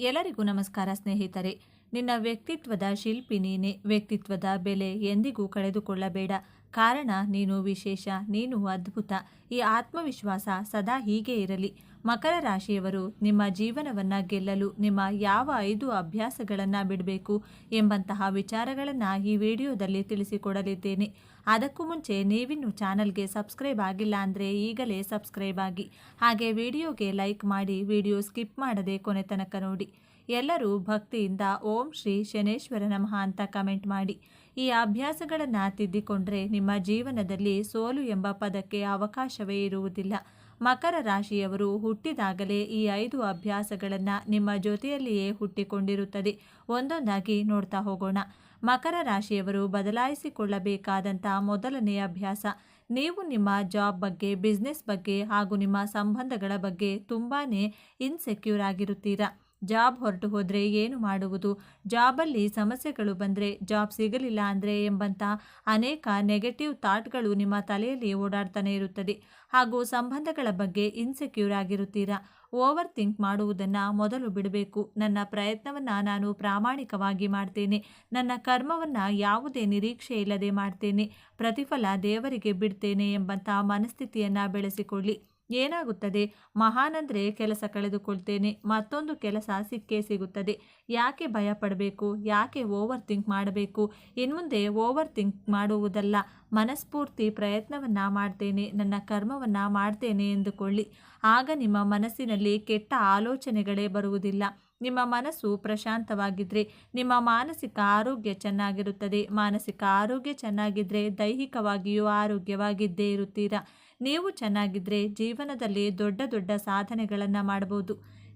ಎಲ್ಲರಿಗೂ ನಮಸ್ಕಾರ ಸ್ನೇಹಿತರೆ. ನಿನ್ನ ವ್ಯಕ್ತಿತ್ವದ ಶಿಲ್ಪಿ ನೀನೆ. ವ್ಯಕ್ತಿತ್ವದ ಬೆಲೆ ಎಂದಿಗೂ ಕಳೆದುಕೊಳ್ಳಬೇಡ. ಕಾರಣ ನೀನು ವಿಶೇಷ, ನೀನು ಅದ್ಭುತ. ಈ ಆತ್ಮವಿಶ್ವಾಸ ಸದಾ ಹೀಗೆ ಇರಲಿ. ಮಕರ ರಾಶಿಯವರು ನಿಮ್ಮ ಜೀವನವನ್ನು ಗೆಲ್ಲಲು ನಿಮ್ಮ ಯಾವ 5 ಅಭ್ಯಾಸಗಳನ್ನು ಬಿಡಬೇಕು ಎಂಬಂತಹ ವಿಚಾರಗಳನ್ನು ಈ ವಿಡಿಯೋದಲ್ಲಿ ತಿಳಿಸಿಕೊಡಲಿದ್ದೇನೆ. ಅದಕ್ಕೂ ಮುಂಚೆ ನೀವಿನ್ನು ಚಾನಲ್ಗೆ ಸಬ್ಸ್ಕ್ರೈಬ್ ಆಗಿಲ್ಲ ಅಂದರೆ ಈಗಲೇ ಸಬ್ಸ್ಕ್ರೈಬ್ ಆಗಿ, ಹಾಗೆ ವಿಡಿಯೋಗೆ ಲೈಕ್ ಮಾಡಿ, ವಿಡಿಯೋ ಸ್ಕಿಪ್ ಮಾಡದೆ ಕೊನೆ ತನಕ ನೋಡಿ. ಎಲ್ಲರೂ ಭಕ್ತಿಯಿಂದ ಓಂ ಶ್ರೀ ಶನೇಶ್ವರ ನಮಃ ಅಂತ ಕಮೆಂಟ್ ಮಾಡಿ. ಈ ಅಭ್ಯಾಸಗಳನ್ನು ತಿದ್ದಿಕೊಂಡ್ರೆ ನಿಮ್ಮ ಜೀವನದಲ್ಲಿ ಸೋಲು ಎಂಬ ಪದಕ್ಕೆ ಅವಕಾಶವೇ ಇರುವುದಿಲ್ಲ. ಮಕರ ರಾಶಿಯವರು ಹುಟ್ಟಿದಾಗಲೇ ಈ 5 ಅಭ್ಯಾಸಗಳನ್ನು ನಿಮ್ಮ ಜೊತೆಯಲ್ಲಿಯೇ ಹುಟ್ಟಿಕೊಂಡಿರುತ್ತದೆ. ಒಂದೊಂದಾಗಿ ನೋಡ್ತಾ ಹೋಗೋಣ. ಮಕರ ರಾಶಿಯವರು ಬದಲಾಯಿಸಿಕೊಳ್ಳಬೇಕಾದಂಥ ಮೊದಲನೆಯ ಅಭ್ಯಾಸ, ನೀವು ನಿಮ್ಮ ಜಾಬ್ ಬಗ್ಗೆ, ಬಿಸ್ನೆಸ್ ಬಗ್ಗೆ ಹಾಗೂ ನಿಮ್ಮ ಸಂಬಂಧಗಳ ಬಗ್ಗೆ ತುಂಬಾ ಇನ್ಸೆಕ್ಯೂರ್ ಆಗಿರುತ್ತೀರಾ. ಜಾಬ್ ಹೊರಟು ಹೋದರೆ ಏನು ಮಾಡುವುದು, ಜಾಬಲ್ಲಿ ಸಮಸ್ಯೆಗಳು ಬಂದರೆ, ಜಾಬ್ ಸಿಗಲಿಲ್ಲ ಅಂದರೆ ಎಂಬಂಥ ಅನೇಕ ನೆಗೆಟಿವ್ ಥಾಟ್ಗಳು ನಿಮ್ಮ ತಲೆಯಲ್ಲಿ ಓಡಾಡ್ತಾನೆ ಇರುತ್ತದೆ. ಹಾಗೂ ಸಂಬಂಧಗಳ ಬಗ್ಗೆ ಇನ್ಸೆಕ್ಯೂರ್ ಆಗಿರುತ್ತೀರಾ. ಓವರ್ ಥಿಂಕ್ ಮಾಡುವುದನ್ನು ಮೊದಲು ಬಿಡಬೇಕು. ನನ್ನ ಪ್ರಯತ್ನವನ್ನು ನಾನು ಪ್ರಾಮಾಣಿಕವಾಗಿ ಮಾಡ್ತೇನೆ, ನನ್ನ ಕರ್ಮವನ್ನು ಯಾವುದೇ ನಿರೀಕ್ಷೆ ಇಲ್ಲದೆ ಮಾಡ್ತೇನೆ, ಪ್ರತಿಫಲ ದೇವರಿಗೆ ಬಿಡ್ತೇನೆ ಎಂಬಂಥ ಮನಸ್ಥಿತಿಯನ್ನು ಬೆಳೆಸಿಕೊಳ್ಳಿ. ಏನಾಗುತ್ತದೆ, ಮಹಾನಂದರೆ ಕೆಲಸ ಕಳೆದುಕೊಳ್ತೇನೆ, ಮತ್ತೊಂದು ಕೆಲಸ ಸಿಕ್ಕೇ ಸಿಗುತ್ತದೆ. ಯಾಕೆ ಭಯ ಪಡಬೇಕು, ಯಾಕೆ ಓವರ್ ಥಿಂಕ್ ಮಾಡಬೇಕು? ಇನ್ಮುಂದೆ ಓವರ್ ಥಿಂಕ್ ಮಾಡುವುದಲ್ಲ, ಮನಸ್ಫೂರ್ತಿ ಪ್ರಯತ್ನವನ್ನು ಮಾಡ್ತೇನೆ, ನನ್ನ ಕರ್ಮವನ್ನು ಮಾಡ್ತೇನೆ ಎಂದುಕೊಳ್ಳಿ. ಆಗ ನಿಮ್ಮ ಮನಸ್ಸಿನಲ್ಲಿ ಕೆಟ್ಟ ಆಲೋಚನೆಗಳೇ ಬರುವುದಿಲ್ಲ. ನಿಮ್ಮ ಮನಸ್ಸು ಪ್ರಶಾಂತವಾಗಿದ್ದರೆ ನಿಮ್ಮ ಮಾನಸಿಕ ಆರೋಗ್ಯ ಚೆನ್ನಾಗಿರುತ್ತದೆ. ಮಾನಸಿಕ ಆರೋಗ್ಯ ಚೆನ್ನಾಗಿದ್ದರೆ ದೈಹಿಕವಾಗಿಯೂ ಆರೋಗ್ಯವಾಗಿದ್ದೇ ಇರುತ್ತೀರಾ. ನೀವು ಚೆನ್ನಾಗಿದ್ದರೆ ಜೀವನದಲ್ಲಿ ದೊಡ್ಡ ದೊಡ್ಡ ಸಾಧನೆಗಳನ್ನು ಮಾಡಬಹುದು,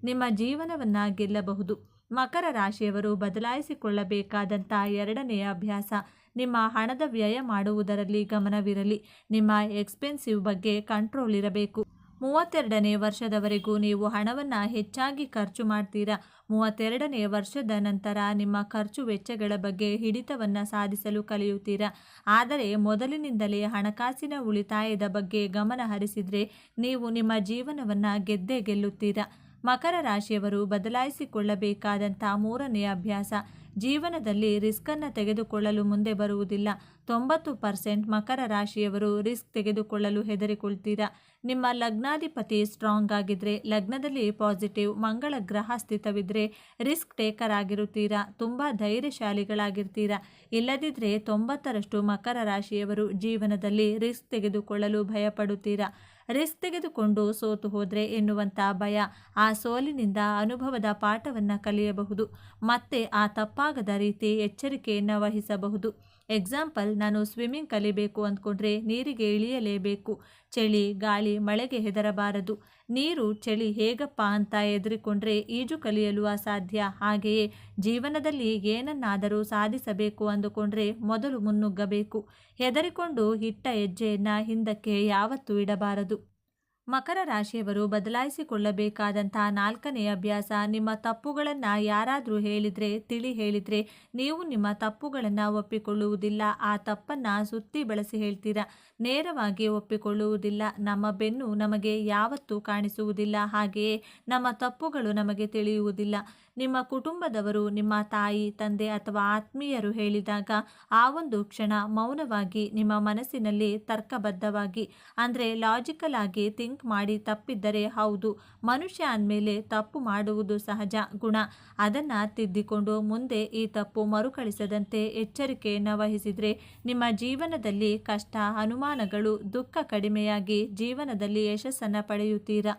ನಿಮ್ಮ ಜೀವನವನ್ನು ಗೆಲ್ಲಬಹುದು. ಮಕರ ರಾಶಿಯವರು ಬದಲಾಯಿಸಿಕೊಳ್ಳಬೇಕಾದಂಥ ಎರಡನೆಯ ಅಭ್ಯಾಸ, ನಿಮ್ಮ ಹಣದ ವ್ಯಯ ಮಾಡುವುದರಲ್ಲಿ ಗಮನವಿರಲಿ. ನಿಮ್ಮ ಎಕ್ಸ್ಪೆನ್ಸಿವ್ ಬಗ್ಗೆ ಕಂಟ್ರೋಲ್ ಇರಬೇಕು. 32ನೇ ವರ್ಷದವರೆಗೂ ನೀವು ಹಣವನ್ನು ಹೆಚ್ಚಾಗಿ ಖರ್ಚು ಮಾಡ್ತೀರಾ. 32ನೇ ವರ್ಷದ ನಂತರ ನಿಮ್ಮ ಖರ್ಚು ವೆಚ್ಚಗಳ ಬಗ್ಗೆ ಹಿಡಿತವನ್ನು ಸಾಧಿಸಲು ಕಲಿಯುತ್ತೀರಾ. ಆದರೆ ಮೊದಲಿನಿಂದಲೇ ಹಣಕಾಸಿನ ಉಳಿತಾಯದ ಬಗ್ಗೆ ಗಮನ ಹರಿಸಿದರೆ ನೀವು ನಿಮ್ಮ ಜೀವನವನ್ನು ಗೆದ್ದೇ ಗೆಲ್ಲುತ್ತೀರಾ. ಮಕರ ರಾಶಿಯವರು ಬದಲಾಯಿಸಿಕೊಳ್ಳಬೇಕಾದಂಥ ಮೂರನೆಯ ಅಭ್ಯಾಸ, ಜೀವನದಲ್ಲಿ ರಿಸ್ಕನ್ನು ತೆಗೆದುಕೊಳ್ಳಲು ಮುಂದೆ ಬರುವುದಿಲ್ಲ. 90% ಮಕರ ರಾಶಿಯವರು ರಿಸ್ಕ್ ತೆಗೆದುಕೊಳ್ಳಲು ಹೆದರಿಕೊಳ್ತೀರಾ. ನಿಮ್ಮ ಲಗ್ನಾಧಿಪತಿ ಸ್ಟ್ರಾಂಗ್ ಆಗಿದ್ದರೆ, ಲಗ್ನದಲ್ಲಿ ಪಾಸಿಟಿವ್ ಮಂಗಳ ಗ್ರಹ ಸ್ಥಿತವಿದ್ದರೆ ರಿಸ್ಕ್ ಟೇಕರ್ ಆಗಿರುತ್ತೀರಾ. ತುಂಬ ಧೈರ್ಯಶಾಲಿಗಳಾಗಿರ್ತೀರಾ. ಇಲ್ಲದಿದ್ದರೆ 90ರಷ್ಟು ಮಕರ ರಾಶಿಯವರು ಜೀವನದಲ್ಲಿ ರಿಸ್ಕ್ ತೆಗೆದುಕೊಳ್ಳಲು ಭಯಪಡುತ್ತೀರಾ. ರಿಸ್ಕ್ ತೆಗೆದುಕೊಂಡು ಸೋತು ಹೋದರೆ ಎನ್ನುವಂಥ ಭಯ, ಆ ಸೋಲಿನಿಂದ ಅನುಭವದ ಪಾಠವನ್ನು ಕಲಿಯಬಹುದು, ಮತ್ತೆ ಆ ತಪ್ಪಾಗದ ರೀತಿ ಎಚ್ಚರಿಕೆಯನ್ನು ವಹಿಸಬಹುದು. ಎಕ್ಸಾಂಪಲ್, ನಾನು ಸ್ವಿಮ್ಮಿಂಗ್ ಕಲಿಬೇಕು ಅಂದ್ಕೊಂಡ್ರೆ ನೀರಿಗೆ ಇಳಿಯಲೇಬೇಕು. ಚಳಿ, ಗಾಳಿ, ಮಳೆಗೆ ಹೆದರಬಾರದು. ನೀರು, ಚಳಿ ಹೇಗಪ್ಪ ಅಂತ ಹೆದರಿಕೊಂಡ್ರೆ ಈಜು ಕಲಿಯಲು ಅಸಾಧ್ಯ. ಹಾಗೆಯೇ ಜೀವನದಲ್ಲಿ ಏನನ್ನಾದರೂ ಸಾಧಿಸಬೇಕು ಅಂದುಕೊಂಡ್ರೆ ಮೊದಲು ಮುನ್ನುಗ್ಗಬೇಕು. ಹೆದರಿಕೊಂಡು ಇಟ್ಟ ಹೆಜ್ಜೆಯನ್ನು ಹಿಂದಕ್ಕೆ ಯಾವತ್ತೂ ಇಡಬಾರದು. ಮಕರ ರಾಶಿಯವರು ಬದಲಾಯಿಸಿಕೊಳ್ಳಬೇಕಾದಂಥ ನಾಲ್ಕನೆಯ ಅಭ್ಯಾಸ, ನಿಮ್ಮ ತಪ್ಪುಗಳನ್ನು ಯಾರಾದರೂ ಹೇಳಿದರೆ ನೀವು ನಿಮ್ಮ ತಪ್ಪುಗಳನ್ನು ಒಪ್ಪಿಕೊಳ್ಳುವುದಿಲ್ಲ. ಆ ತಪ್ಪನ್ನು ಸುತ್ತಿ ಬಳಸಿ ಹೇಳ್ತೀರಾ, ನೇರವಾಗಿ ಒಪ್ಪಿಕೊಳ್ಳುವುದಿಲ್ಲ. ನಮ್ಮ ಬೆನ್ನು ನಮಗೆ ಯಾವತ್ತೂ ಕಾಣಿಸುವುದಿಲ್ಲ, ಹಾಗೆಯೇ ನಮ್ಮ ತಪ್ಪುಗಳು ನಮಗೆ ತಿಳಿಯುವುದಿಲ್ಲ. ನಿಮ್ಮ ಕುಟುಂಬದವರು, ನಿಮ್ಮ ತಾಯಿ, ತಂದೆ ಅಥವಾ ಆತ್ಮೀಯರು ಹೇಳಿದಾಗ ಆ ಒಂದು ಕ್ಷಣ ಮೌನವಾಗಿ ನಿಮ್ಮ ಮನಸ್ಸಿನಲ್ಲಿ ತರ್ಕಬದ್ಧವಾಗಿ, ಅಂದರೆ ಲಾಜಿಕಲ್ ಆಗಿ ಥಿಂಕ್ ಮಾಡಿ ತಪ್ಪಿದ್ದರೆ ಹೌದು, ಮನುಷ್ಯ ಅಂದಮೇಲೆ ತಪ್ಪು ಮಾಡುವುದು ಸಹಜ ಗುಣ, ಅದನ್ನು ತಿದ್ದಿಕೊಂಡು ಮುಂದೆ ಈ ತಪ್ಪು ಮರುಕಳಿಸದಂತೆ ಎಚ್ಚರಿಕೆಯನ್ನು ವಹಿಸಿದರೆ ನಿಮ್ಮ ಜೀವನದಲ್ಲಿ ಕಷ್ಟ, ಅನುಮಾನಗಳು, ದುಃಖ ಕಡಿಮೆಯಾಗಿ ಜೀವನದಲ್ಲಿ ಯಶಸ್ಸನ್ನು ಪಡೆಯುತ್ತೀರಾ.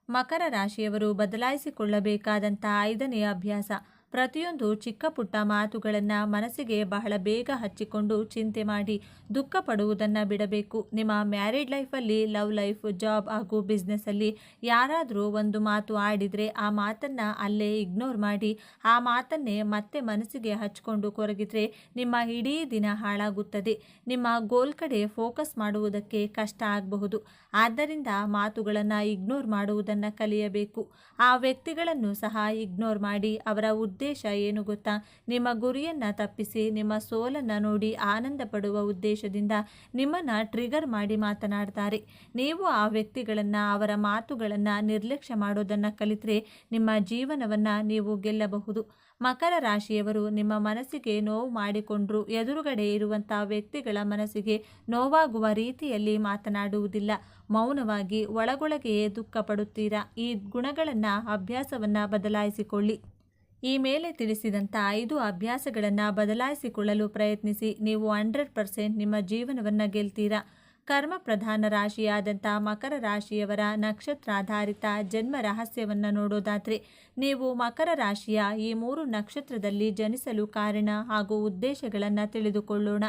ಮಕರ ರಾಶಿಯವರು ಬದಲಾಯಿಸಿಕೊಳ್ಳಬೇಕಾದಂಥ 5ನೆಯ ಅಭ್ಯಾಸ, ಪ್ರತಿಯೊಂದು ಚಿಕ್ಕ ಪುಟ್ಟ ಮಾತುಗಳನ್ನು ಮನಸ್ಸಿಗೆ ಬಹಳ ಬೇಗ ಹಚ್ಚಿಕೊಂಡು ಚಿಂತೆ ಮಾಡಿ ದುಃಖ ಪಡುವುದನ್ನು ಬಿಡಬೇಕು. ನಿಮ್ಮ ಮ್ಯಾರಿಡ್ ಲೈಫಲ್ಲಿ, ಲವ್ ಲೈಫ್, ಜಾಬ್ ಹಾಗೂ ಬಿಸ್ನೆಸ್ಸಲ್ಲಿ ಯಾರಾದರೂ ಒಂದು ಮಾತು ಆಡಿದರೆ ಆ ಮಾತನ್ನು ಅಲ್ಲೇ ಇಗ್ನೋರ್ ಮಾಡಿ ಆ ಮಾತನ್ನೇ ಮತ್ತೆ ಮನಸ್ಸಿಗೆ ಹಚ್ಕೊಂಡು ಕೊರಗಿದ್ರೆ ನಿಮ್ಮ ಇಡೀ ದಿನ ಹಾಳಾಗುತ್ತದೆ. ನಿಮ್ಮ ಗೋಲ್ ಕಡೆ ಫೋಕಸ್ ಮಾಡುವುದಕ್ಕೆ ಕಷ್ಟ ಆಗಬಹುದು. ಆದ್ದರಿಂದ ಮಾತುಗಳನ್ನು ಇಗ್ನೋರ್ ಮಾಡುವುದನ್ನು ಕಲಿಯಬೇಕು. ಆ ವ್ಯಕ್ತಿಗಳನ್ನು ಸಹ ಇಗ್ನೋರ್ ಮಾಡಿ ಅವರ ಉದ್ದೇಶ ಏನು ಗೊತ್ತಾ? ನಿಮ್ಮ ಗುರಿಯನ್ನು ತಪ್ಪಿಸಿ ನಿಮ್ಮ ಸೋಲನ್ನು ನೋಡಿ ಆನಂದ ಪಡುವ ಉದ್ದೇಶದಿಂದ ನಿಮ್ಮನ್ನು ಟ್ರಿಗರ್ ಮಾಡಿ ಮಾತನಾಡ್ತಾರೆ. ನೀವು ಆ ವ್ಯಕ್ತಿಗಳನ್ನು, ಅವರ ಮಾತುಗಳನ್ನು ನಿರ್ಲಕ್ಷ್ಯ ಮಾಡೋದನ್ನು ಕಲಿತರೆ ನಿಮ್ಮ ಜೀವನವನ್ನು ನೀವು ಗೆಲ್ಲಬಹುದು. ಮಕರ ರಾಶಿಯವರು ನಿಮ್ಮ ಮನಸ್ಸಿಗೆ ನೋವು ಮಾಡಿಕೊಂಡ್ರು ಎದುರುಗಡೆ ಇರುವಂಥ ವ್ಯಕ್ತಿಗಳ ಮನಸ್ಸಿಗೆ ನೋವಾಗುವ ರೀತಿಯಲ್ಲಿ ಮಾತನಾಡುವುದಿಲ್ಲ. ಮೌನವಾಗಿ ಒಳಗೊಳಗೆಯೇ ದುಃಖ ಪಡುತ್ತೀರಾ. ಈ ಗುಣಗಳನ್ನು, ಅಭ್ಯಾಸವನ್ನು ಬದಲಾಯಿಸಿಕೊಳ್ಳಿ. ಈ ಮೇಲೆ ತಿಳಿಸಿದಂಥ 5 ಅಭ್ಯಾಸಗಳನ್ನು ಬದಲಾಯಿಸಿಕೊಳ್ಳಲು ಪ್ರಯತ್ನಿಸಿ. ನೀವು 100% ನಿಮ್ಮ ಜೀವನವನ್ನು ಗೆಲ್ತೀರಾ. ಕರ್ಮ ಪ್ರಧಾನ ರಾಶಿಯಾದಂಥ ಮಕರ ರಾಶಿಯವರ ನಕ್ಷತ್ರಾಧಾರಿತ ಜನ್ಮ ರಹಸ್ಯವನ್ನು ನೋಡೋದಾದರೆ, ನೀವು ಮಕರ ರಾಶಿಯ ಈ 3 ನಕ್ಷತ್ರದಲ್ಲಿ ಜನಿಸಲು ಕಾರಣ ಹಾಗೂ ಉದ್ದೇಶಗಳನ್ನು ತಿಳಿದುಕೊಳ್ಳೋಣ.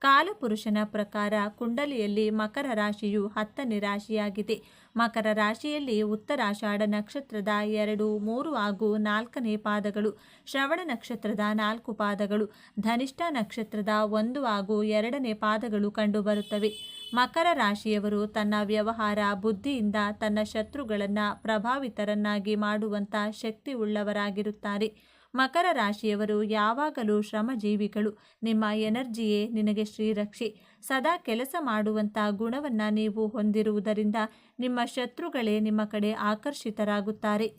ಕಾಲಪುರುಷನ ಪ್ರಕಾರ ಕುಂಡಲಿಯಲ್ಲಿ ಮಕರ ರಾಶಿಯು 10ನೇ ರಾಶಿಯಾಗಿದೆ. ಮಕರ ರಾಶಿಯಲ್ಲಿ ಉತ್ತರಾಷಾಢ ನಕ್ಷತ್ರದ 2, 3 ಹಾಗೂ 4ನೇ ಪಾದಗಳು, ಶ್ರವಣ ನಕ್ಷತ್ರದ 4 ಪಾದಗಳು, ಧನಿಷ್ಠ ನಕ್ಷತ್ರದ 1 ಹಾಗೂ 2ನೇ ಪಾದಗಳು ಕಂಡುಬರುತ್ತವೆ. ಮಕರ ರಾಶಿಯವರು ತನ್ನ ವ್ಯವಹಾರ ಬುದ್ಧಿಯಿಂದ ತನ್ನ ಶತ್ರುಗಳನ್ನು ಪ್ರಭಾವಿತರನ್ನಾಗಿ ಮಾಡುವಂಥ ಶಕ್ತಿ ಉಳ್ಳವರಾಗಿರುತ್ತಾರೆ. ಮಕರ ರಾಶಿಯವರು ಯಾವಾಗಲೂ ಶ್ರಮಜೀವಿಗಳು. ನಿಮ್ಮ ಎನರ್ಜಿಯೇ ನಿನಗೆ ಶ್ರೀರಕ್ಷೆ. ಸದಾ ಕೆಲಸ ಮಾಡುವಂಥ ಗುಣವನ್ನು ನೀವು ಹೊಂದಿರುವುದರಿಂದ ನಿಮ್ಮ ಶತ್ರುಗಳೇ ನಿಮ್ಮ ಕಡೆ ಆಕರ್ಷಿತರಾಗುತ್ತಾರೆ.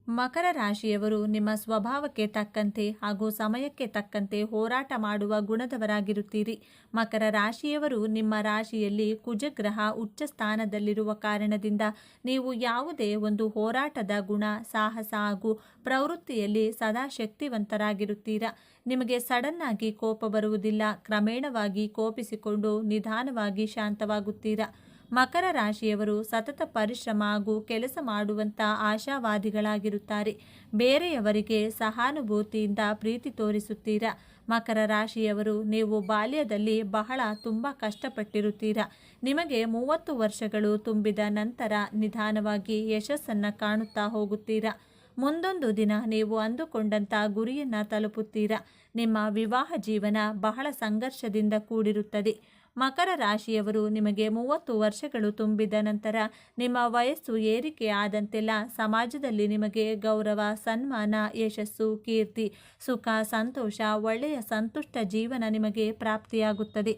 ಮಕರ ರಾಶಿಯವರು ನಿಮ್ಮ ಸ್ವಭಾವಕ್ಕೆ ತಕ್ಕಂತೆ ಹಾಗೂ ಸಮಯಕ್ಕೆ ತಕ್ಕಂತೆ ಹೋರಾಟ ಮಾಡುವ ಗುಣದವರಾಗಿರುತ್ತೀರಿ. ಮಕರ ರಾಶಿಯವರು ನಿಮ್ಮ ರಾಶಿಯಲ್ಲಿ ಕುಜಗ್ರಹ ಉಚ್ಚ ಸ್ಥಾನದಲ್ಲಿರುವ ಕಾರಣದಿಂದ ನೀವು ಯಾವುದೇ ಒಂದು ಹೋರಾಟದ ಗುಣ, ಸಾಹಸ ಹಾಗೂ ಪ್ರವೃತ್ತಿಯಲ್ಲಿ ಸದಾ ಶಕ್ತಿವಂತರಾಗಿರುತ್ತೀರಾ. ನಿಮಗೆ ಸಡನ್ನಾಗಿ ಕೋಪ ಬರುವುದಿಲ್ಲ. ಕ್ರಮೇಣವಾಗಿ ಕೋಪಿಸಿಕೊಂಡು ನಿಧಾನವಾಗಿ ಶಾಂತವಾಗುತ್ತೀರಾ. ಮಕರ ರಾಶಿಯವರು ಸತತ ಪರಿಶ್ರಮ ಹಾಗೂ ಕೆಲಸ ಮಾಡುವಂಥ ಆಶಾವಾದಿಗಳಾಗಿರುತ್ತಾರೆ. ಬೇರೆಯವರಿಗೆ ಸಹಾನುಭೂತಿಯಿಂದ ಪ್ರೀತಿ ತೋರಿಸುತ್ತೀರಾ. ಮಕರ ರಾಶಿಯವರು ನೀವು ಬಾಲ್ಯದಲ್ಲಿ ತುಂಬ ಕಷ್ಟಪಟ್ಟಿರುತ್ತೀರಾ. ನಿಮಗೆ 30 ವರ್ಷಗಳು ತುಂಬಿದ ನಂತರ ನಿಧಾನವಾಗಿ ಯಶಸ್ಸನ್ನು ಕಾಣುತ್ತಾ ಹೋಗುತ್ತೀರಾ. ಮುಂದೊಂದು ದಿನ ನೀವು ಅಂದುಕೊಂಡಂಥ ಗುರಿಯನ್ನು ತಲುಪುತ್ತೀರಾ. ನಿಮ್ಮ ವಿವಾಹ ಜೀವನ ಬಹಳ ಸಂಘರ್ಷದಿಂದ ಕೂಡಿರುತ್ತದೆ. ಮಕರ ರಾಶಿಯವರು ನಿಮಗೆ 30 ವರ್ಷಗಳು ತುಂಬಿದ ನಂತರ ನಿಮ್ಮ ವಯಸ್ಸು ಏರಿಕೆ ಆದಂತೆಲ್ಲ ಸಮಾಜದಲ್ಲಿ ನಿಮಗೆ ಗೌರವ, ಸನ್ಮಾನ, ಯಶಸ್ಸು, ಕೀರ್ತಿ, ಸುಖ, ಸಂತೋಷ, ಒಳ್ಳೆಯ ಸಂತುಷ್ಟ ಜೀವನ ನಿಮಗೆ ಪ್ರಾಪ್ತಿಯಾಗುತ್ತದೆ.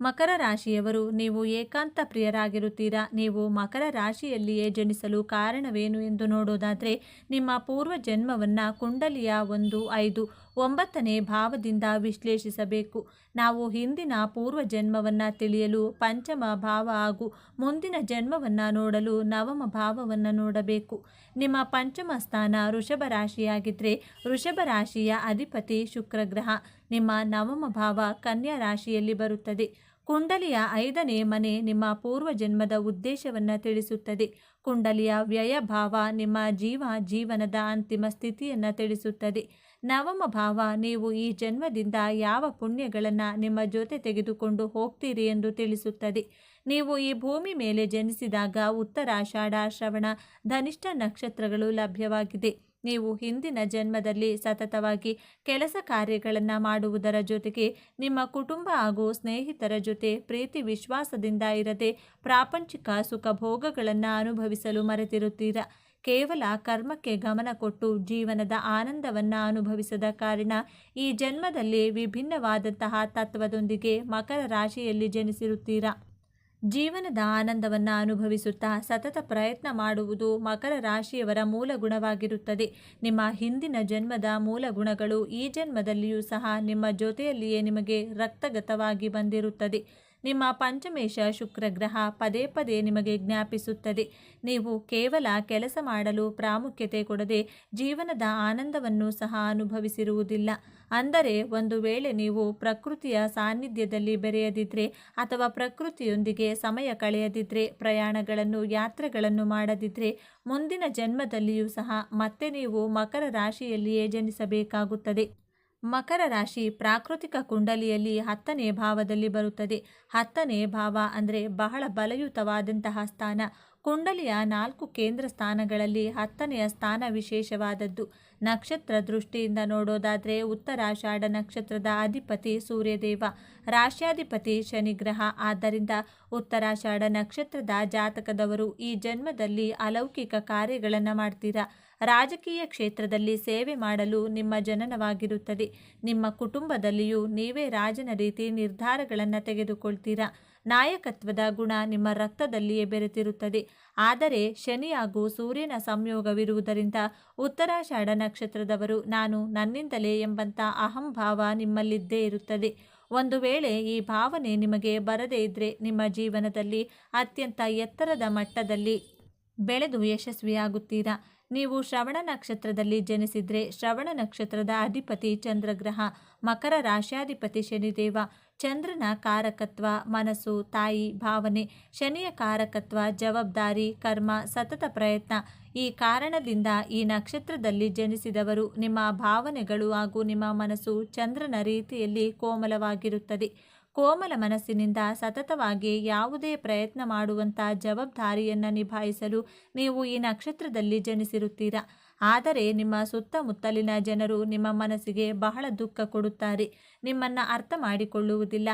ಮಕರ ರಾಶಿಯವರು ನೀವು ಏಕಾಂತ ಪ್ರಿಯರಾಗಿರುತ್ತೀರಾ. ನೀವು ಮಕರ ರಾಶಿಯಲ್ಲಿಯೇ ಜನಿಸಲು ಕಾರಣವೇನು ಎಂದು ನೋಡೋದಾದರೆ, ನಿಮ್ಮ ಪೂರ್ವ ಜನ್ಮವನ್ನು ಕುಂಡಲಿಯ 1, 5, 9ನೇ ಭಾವದಿಂದ ವಿಶ್ಲೇಷಿಸಬೇಕು. ನಾವು ಹಿಂದಿನ ಪೂರ್ವ ಜನ್ಮವನ್ನು ತಿಳಿಯಲು ಪಂಚಮ ಭಾವ ಹಾಗೂ ಮುಂದಿನ ಜನ್ಮವನ್ನು ನೋಡಲು 9ಮ ಭಾವವನ್ನು ನೋಡಬೇಕು. ನಿಮ್ಮ ಪಂಚಮ ಸ್ಥಾನ ವೃಷಭ ರಾಶಿಯಾಗಿದ್ದರೆ ವೃಷಭ ರಾಶಿಯ ಅಧಿಪತಿ ಶುಕ್ರಗ್ರಹ. ನಿಮ್ಮ 9ಮ ಭಾವ ಕನ್ಯಾ ರಾಶಿಯಲ್ಲಿ ಬರುತ್ತದೆ. ಕುಂಡಲಿಯ 5ನೇ ಮನೆ ನಿಮ್ಮ ಪೂರ್ವ ಜನ್ಮದ ಉದ್ದೇಶವನ್ನು ತಿಳಿಸುತ್ತದೆ. ಕುಂಡಲಿಯ ವ್ಯಯ ಭಾವ ನಿಮ್ಮ ಜೀವನದ ಅಂತಿಮ ಸ್ಥಿತಿಯನ್ನು ತಿಳಿಸುತ್ತದೆ. 9ಮ ಭಾವ ನೀವು ಈ ಜನ್ಮದಿಂದ ಯಾವ ಪುಣ್ಯಗಳನ್ನು ನಿಮ್ಮ ಜೊತೆ ತೆಗೆದುಕೊಂಡು ಹೋಗ್ತೀರಿ ಎಂದು ತಿಳಿಸುತ್ತದೆ. ನೀವು ಈ ಭೂಮಿ ಮೇಲೆ ಜನಿಸಿದಾಗ ಉತ್ತರಾಷಾಢ, ಶ್ರವಣ, ಧನಿಷ್ಠ ನಕ್ಷತ್ರಗಳು ಲಭ್ಯವಾಗಿದೆ. ನೀವು ಹಿಂದಿನ ಜನ್ಮದಲ್ಲಿ ಸತತವಾಗಿ ಕೆಲಸ ಕಾರ್ಯಗಳನ್ನು ಮಾಡುವುದರ ಜೊತೆಗೆ ನಿಮ್ಮ ಕುಟುಂಬ ಹಾಗೂ ಸ್ನೇಹಿತರ ಜೊತೆ ಪ್ರೀತಿ ವಿಶ್ವಾಸದಿಂದ ಇರದೆ ಪ್ರಾಪಂಚಿಕ ಸುಖ ಭೋಗಗಳನ್ನು ಅನುಭವಿಸಲು ಮರೆತಿರುತ್ತೀರಾ. ಕೇವಲ ಕರ್ಮಕ್ಕೆ ಗಮನ ಕೊಟ್ಟು ಜೀವನದ ಆನಂದವನ್ನು ಅನುಭವಿಸದ ಕಾರಣ ಈ ಜನ್ಮದಲ್ಲಿ ವಿಭಿನ್ನವಾದಂತಹ ತತ್ವದೊಂದಿಗೆ ಮಕರ ರಾಶಿಯಲ್ಲಿ ಜನಿಸಿರುತ್ತೀರಾ. ಜೀವನದ ಆನಂದವನ್ನು ಅನುಭವಿಸುತ್ತಾ ಸತತ ಪ್ರಯತ್ನ ಮಾಡುವುದು ಮಕರ ರಾಶಿಯವರ ಮೂಲ ಗುಣವಾಗಿರುತ್ತದೆ. ನಿಮ್ಮ ಹಿಂದಿನ ಜನ್ಮದ ಮೂಲ ಗುಣಗಳು ಈ ಜನ್ಮದಲ್ಲಿಯೂ ಸಹ ನಿಮ್ಮ ಜೊತೆಯಲ್ಲಿಯೇ ನಿಮಗೆ ರಕ್ತಗತವಾಗಿ ಬಂದಿರುತ್ತದೆ. ನಿಮ್ಮ ಪಂಚಮೇಶ ಶುಕ್ರಗ್ರಹ ಪದೇ ಪದೇ ನಿಮಗೆ ಜ್ಞಾಪಿಸುತ್ತದೆ. ನೀವು ಕೇವಲ ಕೆಲಸ ಮಾಡಲು ಪ್ರಾಮುಖ್ಯತೆ ಕೊಡದೆ ಜೀವನದ ಆನಂದವನ್ನು ಸಹ ಅನುಭವಿಸಿರುವುದಿಲ್ಲ. ಅಂದರೆ ಒಂದು ವೇಳೆ ನೀವು ಪ್ರಕೃತಿಯ ಸಾನ್ನಿಧ್ಯದಲ್ಲಿ ಬೆರೆಯದಿದ್ದರೆ ಅಥವಾ ಪ್ರಕೃತಿಯೊಂದಿಗೆ ಸಮಯ ಕಳೆಯದಿದ್ದರೆ, ಪ್ರಯಾಣಗಳನ್ನು, ಯಾತ್ರೆಗಳನ್ನು ಮಾಡದಿದ್ದರೆ ಮುಂದಿನ ಜನ್ಮದಲ್ಲಿಯೂ ಸಹ ಮತ್ತೆ ನೀವು ಮಕರ ರಾಶಿಯಲ್ಲಿಯೇ ಜನಿಸಬೇಕಾಗುತ್ತದೆ. ಮಕರ ರಾಶಿ ಪ್ರಾಕೃತಿಕ ಕುಂಡಲಿಯಲ್ಲಿ 10ನೇ ಭಾವದಲ್ಲಿ ಬರುತ್ತದೆ. 10ನೇ ಭಾವ ಅಂದರೆ ಬಹಳ ಬಲಯುತವಾದಂತಹ ಸ್ಥಾನ. ಕುಂಡಲಿಯ 4 ಕೇಂದ್ರ ಸ್ಥಾನಗಳಲ್ಲಿ 10ನೆಯ ಸ್ಥಾನ ವಿಶೇಷವಾದದ್ದು. ನಕ್ಷತ್ರ ದೃಷ್ಟಿಯಿಂದ ನೋಡೋದಾದರೆ ಉತ್ತರಾಷಾಢ ನಕ್ಷತ್ರದ ಅಧಿಪತಿ ಸೂರ್ಯದೇವ, ರಾಶ್ಯಾಧಿಪತಿ ಶನಿಗ್ರಹ. ಆದ್ದರಿಂದ ಉತ್ತರಾಷಾಢ ನಕ್ಷತ್ರದ ಜಾತಕದವರು ಈ ಜನ್ಮದಲ್ಲಿ ಅಲೌಕಿಕ ಕಾರ್ಯಗಳನ್ನು ಮಾಡ್ತೀರಾ. ರಾಜಕೀಯ ಕ್ಷೇತ್ರದಲ್ಲಿ ಸೇವೆ ಮಾಡಲು ನಿಮ್ಮ ಜನನವಾಗಿರುತ್ತದೆ. ನಿಮ್ಮ ಕುಟುಂಬದಲ್ಲಿಯೂ ನೀವೇ ರಾಜನ ರೀತಿ ನಿರ್ಧಾರಗಳನ್ನು ತೆಗೆದುಕೊಳ್ತೀರಾ. ನಾಯಕತ್ವದ ಗುಣ ನಿಮ್ಮ ರಕ್ತದಲ್ಲಿಯೇ ಬೆರೆತಿರುತ್ತದೆ. ಆದರೆ ಶನಿ ಹಾಗೂ ಸೂರ್ಯನ ಸಂಯೋಗವಿರುವುದರಿಂದ ಉತ್ತರಾಷಾಢ ನಕ್ಷತ್ರದವರು ನಾನು ನನ್ನಿಂದಲೇ ಎಂಬಂಥ ಅಹಂಭಾವ ನಿಮ್ಮಲ್ಲಿದ್ದೇ ಇರುತ್ತದೆ. ಒಂದು ವೇಳೆ ಈ ಭಾವನೆ ನಿಮಗೆ ಬರದೇ ಇದ್ದರೆ ನಿಮ್ಮ ಜೀವನದಲ್ಲಿ ಅತ್ಯಂತ ಎತ್ತರದ ಮಟ್ಟದಲ್ಲಿ ಬೆಳೆದು ಯಶಸ್ವಿಯಾಗುತ್ತೀರಾ. ನೀವು ಶ್ರವಣ ನಕ್ಷತ್ರದಲ್ಲಿ ಜನಿಸಿದರೆ ಶ್ರವಣ ನಕ್ಷತ್ರದ ಅಧಿಪತಿ ಚಂದ್ರಗ್ರಹ, ಮಕರ ರಾಶ್ಯಾಧಿಪತಿ ಶನಿದೇವ. ಚಂದ್ರನ ಕಾರಕತ್ವ ಮನಸ್ಸು, ತಾಯಿ, ಭಾವನೆ. ಶನಿಯ ಕಾರಕತ್ವ ಜವಾಬ್ದಾರಿ, ಕರ್ಮ, ಸತತ ಪ್ರಯತ್ನ. ಈ ಕಾರಣದಿಂದ ಈ ನಕ್ಷತ್ರದಲ್ಲಿ ಜನಿಸಿದವರು ನಿಮ್ಮ ಭಾವನೆಗಳು ಹಾಗೂ ನಿಮ್ಮ ಮನಸ್ಸು ಚಂದ್ರನ ರೀತಿಯಲ್ಲಿ ಕೋಮಲವಾಗಿರುತ್ತದೆ. ಕೋಮಲ ಮನಸ್ಸಿನಿಂದ ಸತತವಾಗಿ ಯಾವುದೇ ಪ್ರಯತ್ನ ಮಾಡುವಂಥ ಜವಾಬ್ದಾರಿಯನ್ನು ನಿಭಾಯಿಸಲು ನೀವು ಈ ನಕ್ಷತ್ರದಲ್ಲಿ ಜನಿಸಿರುತ್ತೀರಾ. ಆದರೆ ನಿಮ್ಮ ಸುತ್ತಮುತ್ತಲಿನ ಜನರು ನಿಮ್ಮ ಮನಸ್ಸಿಗೆ ಬಹಳ ದುಃಖ ಕೊಡುತ್ತಾರೆ, ನಿಮ್ಮನ್ನು ಅರ್ಥ ಮಾಡಿಕೊಳ್ಳುವುದಿಲ್ಲ.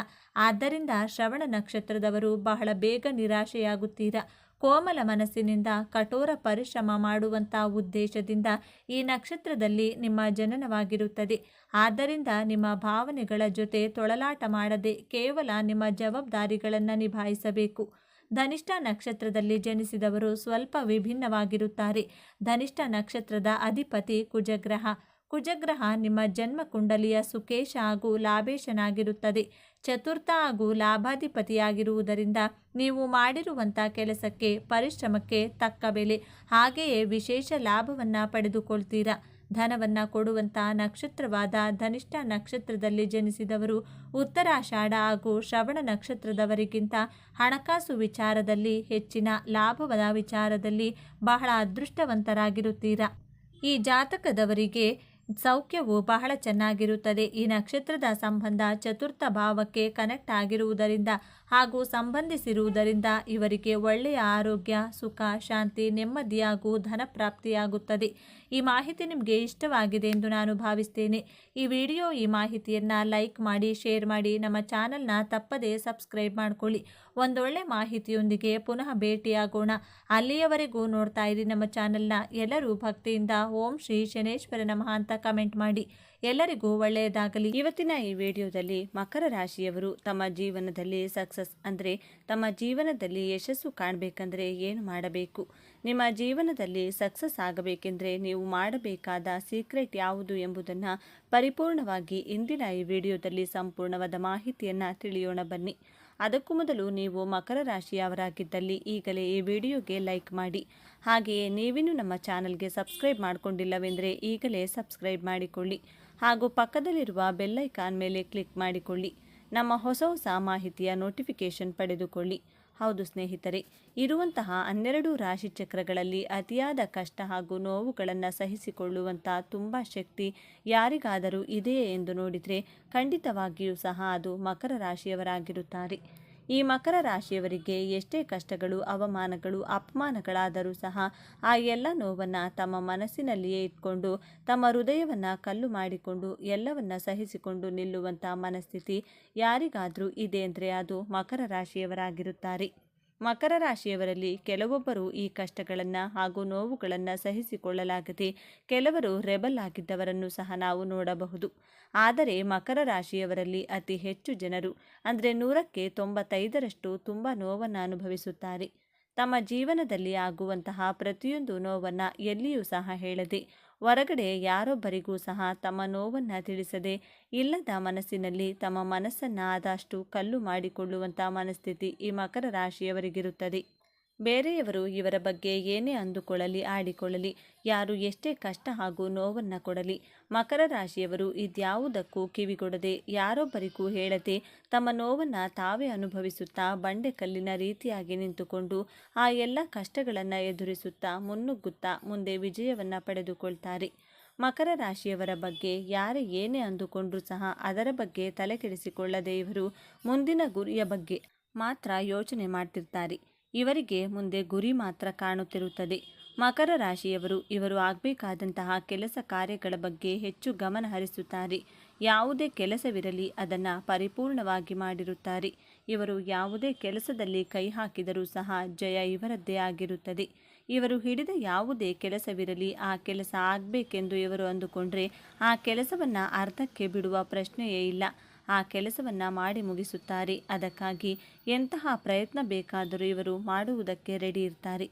ಆದ್ದರಿಂದ ಶ್ರವಣ ನಕ್ಷತ್ರದವರು ಬಹಳ ಬೇಗ ನಿರಾಶೆಯಾಗುತ್ತೀರಾ. ಕೋಮಲ ಮನಸ್ಸಿನಿಂದ ಕಠೋರ ಪರಿಶ್ರಮ ಮಾಡುವಂಥ ಉದ್ದೇಶದಿಂದ ಈ ನಕ್ಷತ್ರದಲ್ಲಿ ನಿಮ್ಮ ಜನನವಾಗಿರುತ್ತದೆ. ಆದ್ದರಿಂದ ನಿಮ್ಮ ಭಾವನೆಗಳ ಜೊತೆ ತೊಳಲಾಟ ಮಾಡದೆ ಕೇವಲ ನಿಮ್ಮ ಜವಾಬ್ದಾರಿಗಳನ್ನು ನಿಭಾಯಿಸಬೇಕು. ಧನಿಷ್ಠ ನಕ್ಷತ್ರದಲ್ಲಿ ಜನಿಸಿದವರು ಸ್ವಲ್ಪ ವಿಭಿನ್ನವಾಗಿರುತ್ತಾರೆ. ಧನಿಷ್ಠ ನಕ್ಷತ್ರದ ಅಧಿಪತಿ ಕುಜಗ್ರಹ. ಕುಜಗ್ರಹ ನಿಮ್ಮ ಜನ್ಮ ಕುಂಡಲಿಯ ಸುಕೇಶ ಹಾಗೂ ಲಾಭೇಶನಾಗಿರುತ್ತದೆ. ಚತುರ್ಥ ಹಾಗೂ ಲಾಭಾಧಿಪತಿಯಾಗಿರುವುದರಿಂದ ನೀವು ಮಾಡಿರುವಂಥ ಕೆಲಸಕ್ಕೆ, ಪರಿಶ್ರಮಕ್ಕೆ ತಕ್ಕ ಬೆಲೆ, ಹಾಗೆಯೇ ವಿಶೇಷ ಲಾಭವನ್ನು ಪಡೆದುಕೊಳ್ತೀರಾ. ಧನವನ್ನು ಕೊಡುವಂಥ ನಕ್ಷತ್ರವಾದ ಧನಿಷ್ಠ ನಕ್ಷತ್ರದಲ್ಲಿ ಜನಿಸಿದವರು ಉತ್ತರಾಷಾಢ ಹಾಗೂ ಶ್ರವಣ ನಕ್ಷತ್ರದವರಿಗಿಂತ ಹಣಕಾಸು ವಿಚಾರದಲ್ಲಿ, ಹೆಚ್ಚಿನ ಲಾಭದ ವಿಚಾರದಲ್ಲಿ ಬಹಳ ಅದೃಷ್ಟವಂತರಾಗಿರುತ್ತೀರಾ. ಈ ಜಾತಕದವರಿಗೆ ಸೌಖ್ಯವು ಬಹಳ ಚೆನ್ನಾಗಿರುತ್ತದೆ. ಈ ನಕ್ಷತ್ರದ ಸಂಬಂಧ ಚತುರ್ಥ ಭಾವಕ್ಕೆ ಕನೆಕ್ಟ್ ಆಗಿರುವುದರಿಂದ ಹಾಗೂ ಸಂಬಂಧಿಸಿರುವುದರಿಂದ ಇವರಿಗೆ ಒಳ್ಳೆಯ ಆರೋಗ್ಯ, ಸುಖ, ಶಾಂತಿ, ನೆಮ್ಮದಿ ಹಾಗೂ ಧನ ಪ್ರಾಪ್ತಿಯಾಗುತ್ತದೆ. ಈ ಮಾಹಿತಿ ನಿಮಗೆ ಇಷ್ಟವಾಗಿದೆ ಎಂದು ನಾನು ಭಾವಿಸ್ತೇನೆ. ಈ ಮಾಹಿತಿಯನ್ನು ಲೈಕ್ ಮಾಡಿ, ಶೇರ್ ಮಾಡಿ, ನಮ್ಮ ಚಾನಲ್ನ ತಪ್ಪದೇ ಸಬ್ಸ್ಕ್ರೈಬ್ ಮಾಡಿಕೊಳ್ಳಿ. ಒಂದೊಳ್ಳೆ ಮಾಹಿತಿಯೊಂದಿಗೆ ಪುನಃ ಭೇಟಿಯಾಗೋಣ. ಅಲ್ಲಿಯವರೆಗೂ ನೋಡ್ತಾ ಇರಿ ನಮ್ಮ ಚಾನಲ್ನ. ಎಲ್ಲರೂ ಭಕ್ತಿಯಿಂದ ಓಂ ಶ್ರೀ ಶನೇಶ್ವರ ನಮಃ ಅಂತ ಕಮೆಂಟ್ ಮಾಡಿ. ಎಲ್ಲರಿಗೂ ಒಳ್ಳೆಯದಾಗಲಿ. ಇವತ್ತಿನ ಈ ವಿಡಿಯೋದಲ್ಲಿ ಮಕರ ರಾಶಿಯವರು ತಮ್ಮ ಜೀವನದಲ್ಲಿ ಸಕ್ಸಸ್ ಅಂದರೆ ತಮ್ಮ ಜೀವನದಲ್ಲಿ ಯಶಸ್ಸು ಕಾಣಬೇಕಂದ್ರೆ ಏನು ಮಾಡಬೇಕು, ನಿಮ್ಮ ಜೀವನದಲ್ಲಿ ಸಕ್ಸಸ್ ಆಗಬೇಕೆಂದರೆ ನೀವು ಮಾಡಬೇಕಾದ ಸೀಕ್ರೆಟ್ ಯಾವುದು ಎಂಬುದನ್ನು ಪರಿಪೂರ್ಣವಾಗಿ ಇಂದಿನ ಈ ವಿಡಿಯೋದಲ್ಲಿ ಸಂಪೂರ್ಣವಾದ ಮಾಹಿತಿಯನ್ನು ತಿಳಿಯೋಣ ಬನ್ನಿ. ಅದಕ್ಕೂ ಮೊದಲು ನೀವು ಮಕರ ರಾಶಿಯವರಾಗಿದ್ದಲ್ಲಿ ಈಗಲೇ ಈ ವಿಡಿಯೋಗೆ ಲೈಕ್ ಮಾಡಿ. ಹಾಗೆಯೇ ನೀವಿನ್ನೂ ನಮ್ಮ ಚಾನಲ್ಗೆ ಸಬ್ಸ್ಕ್ರೈಬ್ ಮಾಡಿಕೊಂಡಿಲ್ಲವೆಂದರೆ ಈಗಲೇ ಸಬ್ಸ್ಕ್ರೈಬ್ ಮಾಡಿಕೊಳ್ಳಿ ಹಾಗೂ ಪಕ್ಕದಲ್ಲಿರುವ ಬೆಲ್ ಐಕಾನ್ ಮೇಲೆ ಕ್ಲಿಕ್ ಮಾಡಿಕೊಳ್ಳಿ. ನಮ್ಮ ಹೊಸ ಮಾಹಿತಿಯ ನೋಟಿಫಿಕೇಷನ್ ಪಡೆದುಕೊಳ್ಳಿ. ಹೌದು ಸ್ನೇಹಿತರೆ, ಇರುವಂತಹ 12 ರಾಶಿ ಚಕ್ರಗಳಲ್ಲಿ ಅತಿಯಾದ ಕಷ್ಟ ಹಾಗೂ ನೋವುಗಳನ್ನು ಸಹಿಸಿಕೊಳ್ಳುವಂಥ ತುಂಬ ಶಕ್ತಿ ಯಾರಿಗಾದರೂ ಇದೆಯೇ ಎಂದು ನೋಡಿದರೆ ಖಂಡಿತವಾಗಿಯೂ ಸಹ ಅದು ಮಕರ ರಾಶಿಯವರಾಗಿರುತ್ತಾರೆ. ಈ ಮಕರ ರಾಶಿಯವರಿಗೆ ಎಷ್ಟೇ ಕಷ್ಟಗಳು, ಅವಮಾನಗಳು, ಅಪಮಾನಗಳಾದರೂ ಸಹ ಆ ಎಲ್ಲ ನೋವನ್ನು ತಮ್ಮ ಮನಸ್ಸಿನಲ್ಲಿಯೇ ಇಟ್ಕೊಂಡು ತಮ್ಮ ಹೃದಯವನ್ನು ಕಲ್ಲು ಮಾಡಿಕೊಂಡು ಎಲ್ಲವನ್ನ ಸಹಿಸಿಕೊಂಡು ನಿಲ್ಲುವಂಥ ಮನಸ್ಥಿತಿ ಯಾರಿಗಾದರೂ ಇದೆ ಅಂದರೆ ಅದು ಮಕರ ರಾಶಿಯವರಾಗಿರುತ್ತಾರೆ. ಮಕರ ರಾಶಿಯವರಲ್ಲಿ ಕೆಲವೊಬ್ಬರು ಈ ಕಷ್ಟಗಳನ್ನು ಹಾಗೂ ನೋವುಗಳನ್ನು ಸಹಿಸಿಕೊಳ್ಳಲಾಗದೆ ಕೆಲವರು ರೆಬಲ್ ಆಗಿದ್ದವರನ್ನು ಸಹ ನಾವು ನೋಡಬಹುದು. ಆದರೆ ಮಕರ ರಾಶಿಯವರಲ್ಲಿ ಅತಿ ಹೆಚ್ಚು ಜನರು ಅಂದರೆ 100ಕ್ಕೆ 95ರಷ್ಟು ತುಂಬ ನೋವನ್ನು ಅನುಭವಿಸುತ್ತಾರೆ. ತಮ್ಮ ಜೀವನದಲ್ಲಿ ಆಗುವಂತಹ ಪ್ರತಿಯೊಂದು ನೋವನ್ನು ಎಲ್ಲಿಯೂ ಸಹ ಹೇಳದೆ, ಹೊರಗಡೆ ಯಾರೊಬ್ಬರಿಗೂ ಸಹ ತಮ್ಮ ನೋವನ್ನು ತಿಳಿಸದೆ, ಇಲ್ಲದ ಮನಸ್ಸಿನಲ್ಲಿ ತಮ್ಮ ಮನಸ್ಸನ್ನು ಆದಷ್ಟು ಕಲ್ಲು ಮಾಡಿಕೊಳ್ಳುವಂಥ ಮನಸ್ಥಿತಿ ಈ ಮಕರ ರಾಶಿಯವರಿಗಿರುತ್ತದೆ. ಬೇರೆಯವರು ಇವರ ಬಗ್ಗೆ ಏನೇ ಅಂದುಕೊಳ್ಳಲಿ, ಆಡಿಕೊಳ್ಳಲಿ, ಯಾರು ಎಷ್ಟೇ ಕಷ್ಟ ಹಾಗೂ ನೋವನ್ನು ಕೊಡಲಿ, ಮಕರ ರಾಶಿಯವರು ಇದ್ಯಾವುದಕ್ಕೂ ಕಿವಿಗೊಡದೆ, ಯಾರೊಬ್ಬರಿಗೂ ಹೇಳದೆ ತಮ್ಮ ನೋವನ್ನು ತಾವೇ ಅನುಭವಿಸುತ್ತಾ ಬಂಡೆಕಲ್ಲಿನ ರೀತಿಯಾಗಿ ನಿಂತುಕೊಂಡು ಆ ಎಲ್ಲ ಕಷ್ಟಗಳನ್ನು ಎದುರಿಸುತ್ತಾ ಮುನ್ನುಗ್ಗುತ್ತಾ ಮುಂದೆ ವಿಜಯವನ್ನು ಪಡೆದುಕೊಳ್ತಾರೆ. ಮಕರ ರಾಶಿಯವರ ಬಗ್ಗೆ ಯಾರೇ ಏನೇ ಅಂದುಕೊಂಡ್ರೂ ಸಹ ಅದರ ಬಗ್ಗೆ ತಲೆಕೆಡಿಸಿಕೊಳ್ಳದೆ ಇವರು ಮುಂದಿನ ಗುರಿಯ ಬಗ್ಗೆ ಮಾತ್ರ ಯೋಚನೆ ಮಾಡ್ತಿರ್ತಾರೆ. ಇವರಿಗೆ ಮುಂದೆ ಗುರಿ ಮಾತ್ರ ಕಾಣುತ್ತಿರುತ್ತದೆ. ಮಕರ ರಾಶಿಯವರು ಇವರು ಆಗಬೇಕಾದಂತಹ ಕೆಲಸ ಕಾರ್ಯಗಳ ಬಗ್ಗೆ ಹೆಚ್ಚು ಗಮನ ಹರಿಸುತ್ತಾರೆ. ಯಾವುದೇ ಕೆಲಸವಿರಲಿ ಅದನ್ನು ಪರಿಪೂರ್ಣವಾಗಿ ಮಾಡಿರುತ್ತಾರೆ. ಇವರು ಯಾವುದೇ ಕೆಲಸದಲ್ಲಿ ಕೈ ಹಾಕಿದರೂ ಸಹ ಜಯ ಇವರದ್ದೇ ಆಗಿರುತ್ತದೆ. ಇವರು ಹಿಡಿದ ಯಾವುದೇ ಕೆಲಸವಿರಲಿ ಆ ಕೆಲಸ ಆಗಬೇಕೆಂದು ಇವರು ಅಂದುಕೊಂಡ್ರೆ ಆ ಕೆಲಸವನ್ನು ಅರ್ಧಕ್ಕೆ ಬಿಡುವ ಪ್ರಶ್ನೆಯೇ ಇಲ್ಲ. ಆ ಕೆಲಸವನ್ನು ಮಾಡಿ ಮುಗಿಸುತ್ತಾರೆ. ಅದಕ್ಕಾಗಿ ಎಂತಹ ಪ್ರಯತ್ನ ಬೇಕಾದರೂ ಇವರು ಮಾಡುವುದಕ್ಕೆ ರೆಡಿ ಇರ್ತಾರೆ.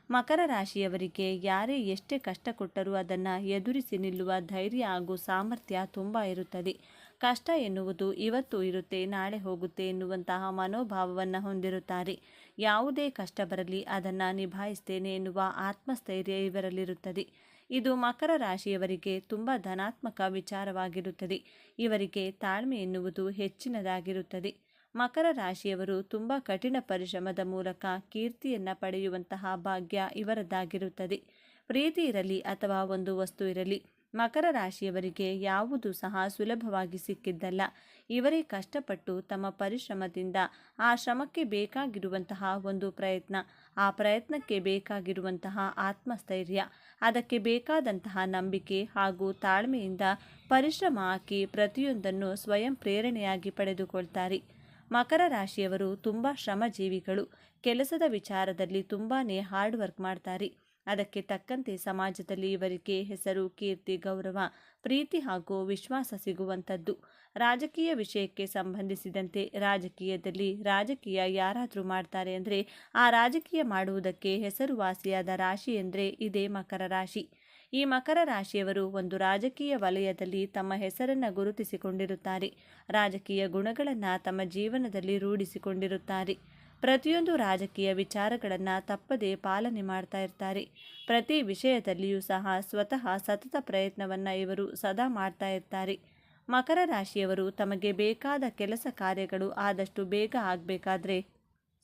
ಮಕರ ರಾಶಿಯವರಿಗೆ ಯಾರೇ ಎಷ್ಟೇ ಕಷ್ಟ ಕೊಟ್ಟರೂ ಅದನ್ನು ಎದುರಿಸಿ ನಿಲ್ಲುವ ಧೈರ್ಯ ಹಾಗೂ ಸಾಮರ್ಥ್ಯ ತುಂಬ ಇರುತ್ತದೆ. ಕಷ್ಟ ಎನ್ನುವುದು ಇವತ್ತು ಇರುತ್ತೆ ನಾಳೆ ಹೋಗುತ್ತೆ ಎನ್ನುವಂತಹ ಮನೋಭಾವವನ್ನು ಹೊಂದಿರುತ್ತಾರೆ. ಯಾವುದೇ ಕಷ್ಟ ಬರಲಿ ಅದನ್ನು ನಿಭಾಯಿಸ್ತೇನೆ ಎನ್ನುವ ಆತ್ಮಸ್ಥೈರ್ಯ ಇವರಲ್ಲಿರುತ್ತದೆ. ಇದು ಮಕರ ರಾಶಿಯವರಿಗೆ ತುಂಬ ಧನಾತ್ಮಕ ವಿಚಾರವಾಗಿರುತ್ತದೆ. ಇವರಿಗೆ ತಾಳ್ಮೆ ಎನ್ನುವುದು ಹೆಚ್ಚಿನದಾಗಿರುತ್ತದೆ. ಮಕರ ರಾಶಿಯವರು ತುಂಬ ಕಠಿಣ ಪರಿಶ್ರಮದ ಮೂಲಕ ಕೀರ್ತಿಯನ್ನು ಪಡೆಯುವಂತಹ ಭಾಗ್ಯ ಇವರದ್ದಾಗಿರುತ್ತದೆ. ಪ್ರೀತಿ ಇರಲಿ ಅಥವಾ ಒಂದು ವಸ್ತು ಇರಲಿ, ಮಕರ ರಾಶಿಯವರಿಗೆ ಯಾವುದು ಸಹ ಸುಲಭವಾಗಿ ಸಿಕ್ಕಿದ್ದಲ್ಲ. ಇವರೇ ಕಷ್ಟಪಟ್ಟು ತಮ್ಮ ಪರಿಶ್ರಮದಿಂದ ಆ ಶ್ರಮಕ್ಕೆ ಬೇಕಾಗಿರುವಂತಹ ಒಂದು ಪ್ರಯತ್ನ, ಆ ಪ್ರಯತ್ನಕ್ಕೆ ಬೇಕಾಗಿರುವಂತಹ ಆತ್ಮಸ್ಥೈರ್ಯ, ಅದಕ್ಕೆ ಬೇಕಾದಂತಹ ನಂಬಿಕೆ ಹಾಗೂ ತಾಳ್ಮೆಯಿಂದ ಪರಿಶ್ರಮ ಹಾಕಿ ಪ್ರತಿಯೊಂದನ್ನು ಸ್ವಯಂ ಪ್ರೇರಣೆಯಾಗಿ ಪಡೆದುಕೊಳ್ತಾರೆ. ಮಕರ ರಾಶಿಯವರು ತುಂಬ ಶ್ರಮಜೀವಿಗಳು. ಕೆಲಸದ ವಿಚಾರದಲ್ಲಿ ತುಂಬಾ ಹಾರ್ಡ್ ವರ್ಕ್ ಮಾಡ್ತಾರೆ. ಅದಕ್ಕೆ ತಕ್ಕಂತೆ ಸಮಾಜದಲ್ಲಿ ಇವರಿಗೆ ಹೆಸರು, ಕೀರ್ತಿ, ಗೌರವ, ಪ್ರೀತಿ ಹಾಗೂ ವಿಶ್ವಾಸ ಸಿಗುವಂಥದ್ದು. ರಾಜಕೀಯ ವಿಷಯಕ್ಕೆ ಸಂಬಂಧಿಸಿದಂತೆ ರಾಜಕೀಯದಲ್ಲಿ ರಾಜಕೀಯ ಯಾರಾದರೂ ಮಾಡ್ತಾರೆ ಅಂದರೆ ಆ ರಾಜಕೀಯ ಮಾಡುವುದಕ್ಕೆ ಹೆಸರುವಾಸಿಯಾದ ರಾಶಿ ಎಂದರೆ ಇದೇ ಮಕರ ರಾಶಿ. ಈ ಮಕರ ರಾಶಿಯವರು ಒಂದು ರಾಜಕೀಯ ವಲಯದಲ್ಲಿ ತಮ್ಮ ಹೆಸರನ್ನು ಗುರುತಿಸಿಕೊಂಡಿರುತ್ತಾರೆ. ರಾಜಕೀಯ ಗುಣಗಳನ್ನು ತಮ್ಮ ಜೀವನದಲ್ಲಿ ರೂಢಿಸಿಕೊಂಡಿರುತ್ತಾರೆ. ಪ್ರತಿಯೊಂದು ರಾಜಕೀಯ ವಿಚಾರಗಳನ್ನು ತಪ್ಪದೇ ಪಾಲನೆ ಮಾಡ್ತಾ ಇರ್ತಾರೆ. ಪ್ರತಿ ವಿಷಯದಲ್ಲಿಯೂ ಸಹ ಸ್ವತಃ ಸತತ ಪ್ರಯತ್ನವನ್ನು ಇವರು ಸದಾ ಮಾಡ್ತಾ ಇರ್ತಾರೆ. ಮಕರ ರಾಶಿಯವರು ತಮಗೆ ಬೇಕಾದ ಕೆಲಸ ಕಾರ್ಯಗಳು ಆದಷ್ಟು ಬೇಗ ಆಗಬೇಕಾದ್ರೆ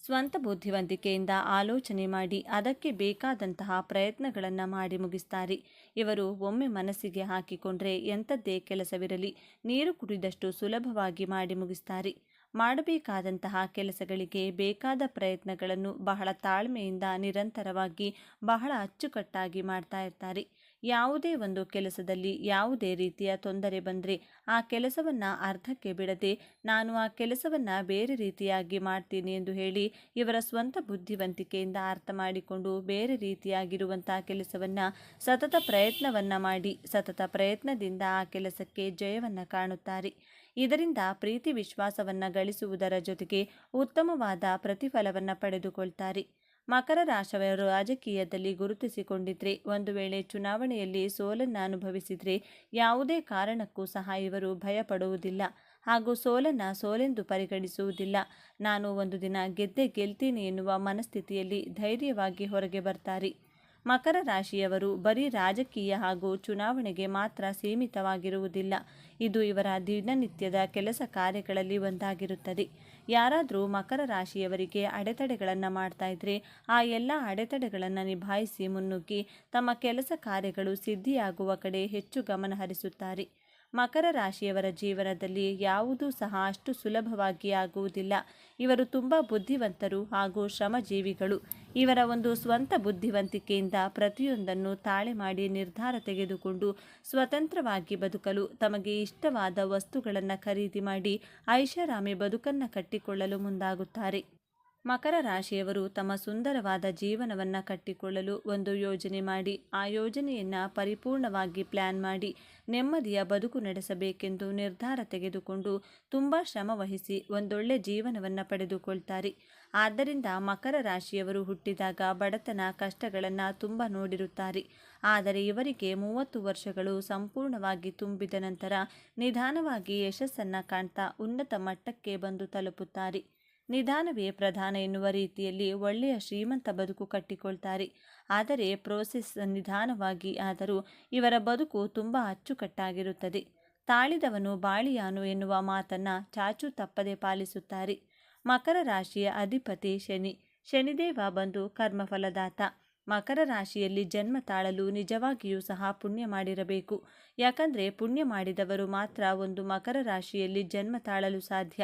ಸ್ವಂತ ಬುದ್ಧಿವಂತಿಕೆಯಿಂದ ಆಲೋಚನೆ ಮಾಡಿ ಅದಕ್ಕೆ ಬೇಕಾದಂತಹ ಪ್ರಯತ್ನಗಳನ್ನು ಮಾಡಿ ಮುಗಿಸ್ತಾರೆ. ಇವರು ಒಮ್ಮೆ ಮನಸ್ಸಿಗೆ ಹಾಕಿಕೊಂಡ್ರೆ ಎಂಥದ್ದೇ ಕೆಲಸವಿರಲಿ ನೀರು ಕುಡಿದಷ್ಟು ಸುಲಭವಾಗಿ ಮಾಡಿ ಮುಗಿಸ್ತಾರೆ. ಮಾಡಬೇಕಾದಂತಹ ಕೆಲಸಗಳಿಗೆ ಬೇಕಾದ ಪ್ರಯತ್ನಗಳನ್ನು ಬಹಳ ತಾಳ್ಮೆಯಿಂದ ನಿರಂತರವಾಗಿ ಬಹಳ ಅಚ್ಚುಕಟ್ಟಾಗಿ ಮಾಡ್ತಾ ಇರ್ತಾರೆ. ಯಾವುದೇ ಒಂದು ಕೆಲಸದಲ್ಲಿ ಯಾವುದೇ ರೀತಿಯ ತೊಂದರೆ ಬಂದರೆ ಆ ಕೆಲಸವನ್ನು ಅರ್ಧಕ್ಕೆ ಬಿಡದೆ ನಾನು ಆ ಕೆಲಸವನ್ನು ಬೇರೆ ರೀತಿಯಾಗಿ ಮಾಡ್ತೀನಿ ಎಂದು ಹೇಳಿ ಇವರ ಸ್ವಂತ ಬುದ್ಧಿವಂತಿಕೆಯಿಂದ ಅರ್ಥ ಮಾಡಿಕೊಂಡು ಬೇರೆ ರೀತಿಯಾಗಿರುವಂಥ ಕೆಲಸವನ್ನು ಸತತ ಪ್ರಯತ್ನವನ್ನು ಮಾಡಿ ಸತತ ಪ್ರಯತ್ನದಿಂದ ಆ ಕೆಲಸಕ್ಕೆ ಜಯವನ್ನು ಕಾಣುತ್ತಾರೆ. ಇದರಿಂದ ಪ್ರೀತಿ ವಿಶ್ವಾಸವನ್ನು ಗಳಿಸುವುದರ ಜೊತೆಗೆ ಉತ್ತಮವಾದ ಪ್ರತಿಫಲವನ್ನು ಪಡೆದುಕೊಳ್ತಾರೆ. ಮಕರ ರಾಶಿಯವರು ರಾಜಕೀಯದಲ್ಲಿ ಗುರುತಿಸಿಕೊಂಡಿದ್ರೆ ಒಂದು ವೇಳೆ ಚುನಾವಣೆಯಲ್ಲಿ ಸೋಲನ್ನು ಅನುಭವಿಸಿದರೆ ಯಾವುದೇ ಕಾರಣಕ್ಕೂ ಸಹ ಇವರು ಭಯಪಡುವುದಿಲ್ಲ ಹಾಗೂ ಸೋಲನ್ನು ಸೋಲೆಂದು ಪರಿಗಣಿಸುವುದಿಲ್ಲ. ನಾನು ಒಂದು ದಿನ ಗೆದ್ದೇ ಗೆಲ್ತೀನಿ ಎನ್ನುವ ಮನಸ್ಥಿತಿಯಲ್ಲಿ ಧೈರ್ಯವಾಗಿ ಹೊರಗೆ ಬರ್ತಾರೆ. ಮಕರ ರಾಶಿಯವರು ಬರೀ ರಾಜಕೀಯ ಹಾಗೂ ಚುನಾವಣೆಗೆ ಮಾತ್ರ ಸೀಮಿತವಾಗಿರುವುದಿಲ್ಲ. ಇದು ಇವರ ದಿನನಿತ್ಯದ ಕೆಲಸ ಕಾರ್ಯಗಳಲ್ಲಿ ಒಂದಾಗಿರುತ್ತದೆ. ಯಾರಾದರೂ ಮಕರ ರಾಶಿಯವರಿಗೆ ಅಡೆತಡೆಗಳನ್ನು ಮಾಡ್ತಾ ಇದ್ರೆ ಆ ಎಲ್ಲ ಅಡೆತಡೆಗಳನ್ನು ನಿಭಾಯಿಸಿ ಮುನ್ನುಗ್ಗಿ ತಮ್ಮ ಕೆಲಸ ಕಾರ್ಯಗಳು ಸಿದ್ಧಿಯಾಗುವ ಕಡೆ ಹೆಚ್ಚು ಗಮನ ಹರಿಸುತ್ತಾರೆ. ಮಕರ ರಾಶಿಯವರ ಜೀವನದಲ್ಲಿ ಯಾವುದೂ ಸಹ ಅಷ್ಟು ಸುಲಭವಾಗಿ ಆಗುವುದಿಲ್ಲ. ಇವರು ತುಂಬ ಬುದ್ಧಿವಂತರು ಹಾಗೂ ಶ್ರಮಜೀವಿಗಳು. ಇವರ ಒಂದು ಸ್ವಂತ ಬುದ್ಧಿವಂತಿಕೆಯಿಂದ ಪ್ರತಿಯೊಂದನ್ನು ತಾಳೆ ಮಾಡಿ ನಿರ್ಧಾರ ತೆಗೆದುಕೊಂಡು ಸ್ವತಂತ್ರವಾಗಿ ಬದುಕಲು ತಮಗೆ ಇಷ್ಟವಾದ ವಸ್ತುಗಳನ್ನು ಖರೀದಿ ಮಾಡಿ ಐಷಾರಾಮಿ ಬದುಕನ್ನು ಕಟ್ಟಿಕೊಳ್ಳಲು ಮುಂದಾಗುತ್ತಾರೆ. ಮಕರ ರಾಶಿಯವರು ತಮ್ಮ ಸುಂದರವಾದ ಜೀವನವನ್ನು ಕಟ್ಟಿಕೊಳ್ಳಲು ಒಂದು ಯೋಜನೆ ಮಾಡಿ ಆ ಯೋಜನೆಯನ್ನು ಪರಿಪೂರ್ಣವಾಗಿ ಪ್ಲ್ಯಾನ್ ಮಾಡಿ ನೆಮ್ಮದಿಯ ಬದುಕು ನಡೆಸಬೇಕೆಂದು ನಿರ್ಧಾರ ತೆಗೆದುಕೊಂಡು ತುಂಬ ಶ್ರಮವಹಿಸಿ ಒಂದೊಳ್ಳೆ ಜೀವನವನ್ನು ಪಡೆದುಕೊಳ್ತಾರೆ. ಆದ್ದರಿಂದ ಮಕರ ರಾಶಿಯವರು ಹುಟ್ಟಿದಾಗ ಬಡತನ ಕಷ್ಟಗಳನ್ನು ತುಂಬ ನೋಡಿರುತ್ತಾರೆ. ಆದರೆ ಇವರಿಗೆ 30 ವರ್ಷಗಳು ಸಂಪೂರ್ಣವಾಗಿ ತುಂಬಿದ ನಂತರ ನಿಧಾನವಾಗಿ ಯಶಸ್ಸನ್ನು ಕಾಣ್ತಾ ಉನ್ನತ ಮಟ್ಟಕ್ಕೆ ಬಂದು ತಲುಪುತ್ತಾರೆ. ನಿಧಾನವೇ ಪ್ರಧಾನ ಎನ್ನುವ ರೀತಿಯಲ್ಲಿ ಒಳ್ಳೆಯ ಶ್ರೀಮಂತ ಬದುಕು ಕಟ್ಟಿಕೊಳ್ತಾರೆ. ಆದರೆ ಪ್ರೋಸೆಸ್ ನಿಧಾನವಾಗಿ ಆದರೂ ಇವರ ಬದುಕು ತುಂಬ ಅಚ್ಚುಕಟ್ಟಾಗಿರುತ್ತದೆ. ತಾಳಿದವನು ಬಾಳಿಯಾನು ಎನ್ನುವ ಮಾತನ್ನು ಚಾಚೂ ತಪ್ಪದೆ ಪಾಲಿಸುತ್ತಾರೆ. ಮಕರ ರಾಶಿಯ ಅಧಿಪತಿ ಶನಿ. ಶನಿದೇವ ಬಂದು ಕರ್ಮಫಲದಾತ. ಮಕರ ರಾಶಿಯಲ್ಲಿ ಜನ್ಮ ತಾಳಲು ನಿಜವಾಗಿಯೂ ಸಹ ಪುಣ್ಯ ಮಾಡಿರಬೇಕು. ಯಾಕಂದರೆ ಪುಣ್ಯ ಮಾಡಿದವರು ಮಾತ್ರ ಒಂದು ಮಕರ ರಾಶಿಯಲ್ಲಿ ಜನ್ಮ ತಾಳಲು ಸಾಧ್ಯ.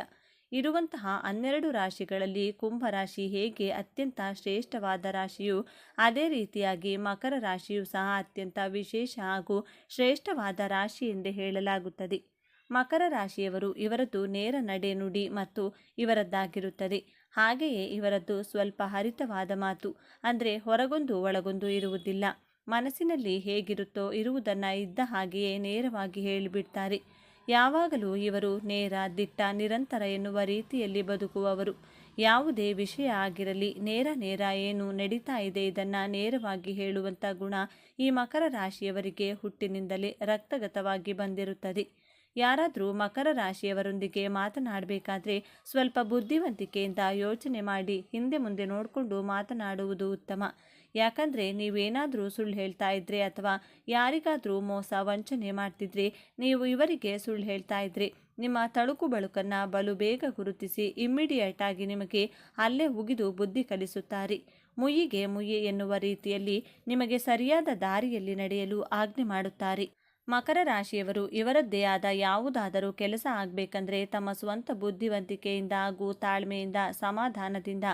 ಇರುವಂತಹ 12 ರಾಶಿಗಳಲ್ಲಿ ಕುಂಭರಾಶಿ ಹೇಗೆ ಅತ್ಯಂತ ಶ್ರೇಷ್ಠವಾದ ರಾಶಿಯು ಅದೇ ರೀತಿಯಾಗಿ ಮಕರ ರಾಶಿಯು ಸಹ ಅತ್ಯಂತ ವಿಶೇಷ ಹಾಗೂ ಶ್ರೇಷ್ಠವಾದ ರಾಶಿ ಎಂದೇ ಹೇಳಲಾಗುತ್ತದೆ. ಮಕರ ರಾಶಿಯವರು ಇವರದ್ದು ನೇರ ನಡೆ ನುಡಿ ಮತ್ತು ಇವರದ್ದಾಗಿರುತ್ತದೆ. ಹಾಗೆಯೇ ಇವರದ್ದು ಸ್ವಲ್ಪ ಹರಿತವಾದ ಮಾತು, ಅಂದರೆ ಹೊರಗೊಂದು ಒಳಗೊಂದು ಇರುವುದಿಲ್ಲ. ಮನಸ್ಸಿನಲ್ಲಿ ಹೇಗಿರುತ್ತೋ ಇರುವುದನ್ನು ಇದ್ದ ಹಾಗೆಯೇ ನೇರವಾಗಿ ಹೇಳಿಬಿಡ್ತಾರೆ. ಯಾವಾಗಲೂ ಇವರು ನೇರ, ದಿಟ್ಟ, ನಿರಂತರ ಎನ್ನುವ ರೀತಿಯಲ್ಲಿ ಬದುಕುವವರು. ಯಾವುದೇ ವಿಷಯ ಆಗಿರಲಿ ನೇರ ಏನು ನಡೀತಾ ಇದೆ ಇದನ್ನು ನೇರವಾಗಿ ಹೇಳುವಂಥ ಗುಣ ಈ ಮಕರ ರಾಶಿಯವರಿಗೆ ಹುಟ್ಟಿನಿಂದಲೇ ರಕ್ತಗತವಾಗಿ ಬಂದಿರುತ್ತದೆ. ಯಾರಾದರೂ ಮಕರ ರಾಶಿಯವರೊಂದಿಗೆ ಮಾತನಾಡಬೇಕಾದ್ರೆ ಸ್ವಲ್ಪ ಬುದ್ಧಿವಂತಿಕೆಯಿಂದ ಯೋಚನೆ ಮಾಡಿ ಹಿಂದೆ ಮುಂದೆ ನೋಡಿಕೊಂಡು ಮಾತನಾಡುವುದು ಉತ್ತಮ. ಯಾಕಂದರೆ ನೀವೇನಾದರೂ ಸುಳ್ಳು ಹೇಳ್ತಾ ಇದ್ರೆ ಅಥವಾ ಯಾರಿಗಾದರೂ ಮೋಸ ವಂಚನೆ ಮಾಡ್ತಿದ್ರೆ, ನೀವು ಇವರಿಗೆ ಸುಳ್ಳು ಹೇಳ್ತಾ ಇದ್ರೆ ನಿಮ್ಮ ತಳುಕು ಬಳುಕನ್ನು ಬಲು ಬೇಗ ಗುರುತಿಸಿ ಇಮ್ಮಿಡಿಯೇಟ್ ಆಗಿ ನಿಮಗೆ ಅಲ್ಲೇ ಉಗಿದು ಬುದ್ಧಿ ಕಲಿಸುತ್ತಾರೆ. ಮುಯ್ಯಿಗೆ ಮುಯ್ಯಿ ಎನ್ನುವ ರೀತಿಯಲ್ಲಿ ನಿಮಗೆ ಸರಿಯಾದ ದಾರಿಯಲ್ಲಿ ನಡೆಯಲು ಆಜ್ಞೆ ಮಾಡುತ್ತಾರೆ. ಮಕರ ರಾಶಿಯವರು ಇವರದ್ದೇ ಆದ ಯಾವುದಾದರೂ ಕೆಲಸ ಆಗಬೇಕಂದ್ರೆ ತಮ್ಮ ಸ್ವಂತ ಬುದ್ಧಿವಂತಿಕೆಯಿಂದ ಹಾಗೂ ತಾಳ್ಮೆಯಿಂದ ಸಮಾಧಾನದಿಂದ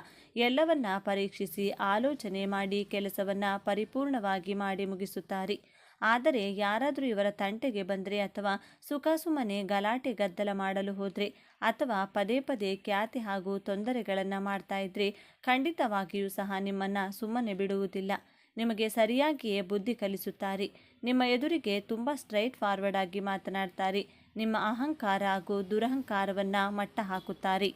ಎಲ್ಲವನ್ನ ಪರೀಕ್ಷಿಸಿ ಆಲೋಚನೆ ಮಾಡಿ ಕೆಲಸವನ್ನು ಪರಿಪೂರ್ಣವಾಗಿ ಮಾಡಿ ಮುಗಿಸುತ್ತಾರೆ. ಆದರೆ ಯಾರಾದರೂ ಇವರ ತಂಟೆಗೆ ಬಂದರೆ ಅಥವಾ ಸುಖಾಸುಮ್ಮನೆ ಗಲಾಟೆ ಗದ್ದಲ ಮಾಡಲು ಹೋದರೆ ಅಥವಾ ಪದೇ ಪದೇ ಖ್ಯಾತಿ ಹಾಗೂ ತೊಂದರೆಗಳನ್ನು ಮಾಡ್ತಾ ಇದ್ರೆ ಖಂಡಿತವಾಗಿಯೂ ಸಹ ನಿಮ್ಮನ್ನು ಸುಮ್ಮನೆ ಬಿಡುವುದಿಲ್ಲ. ನಿಮಗೆ ಸರಿಯಾಗಿಯೇ ಬುದ್ಧಿ ಕಲಿಸುತ್ತಾರೆ. ನಿಮ್ಮ ಎದುರಿಗೆ ತುಂಬ ಸ್ಟ್ರೈಟ್ ಫಾರ್ವರ್ಡ್ ಆಗಿ ಮಾತನಾಡ್ತಾರೆ. ನಿಮ್ಮ ಅಹಂಕಾರ ಹಾಗೂ ದುರಹಂಕಾರವನ್ನು ಮಟ್ಟ ಹಾಕುತ್ತಾರೆ.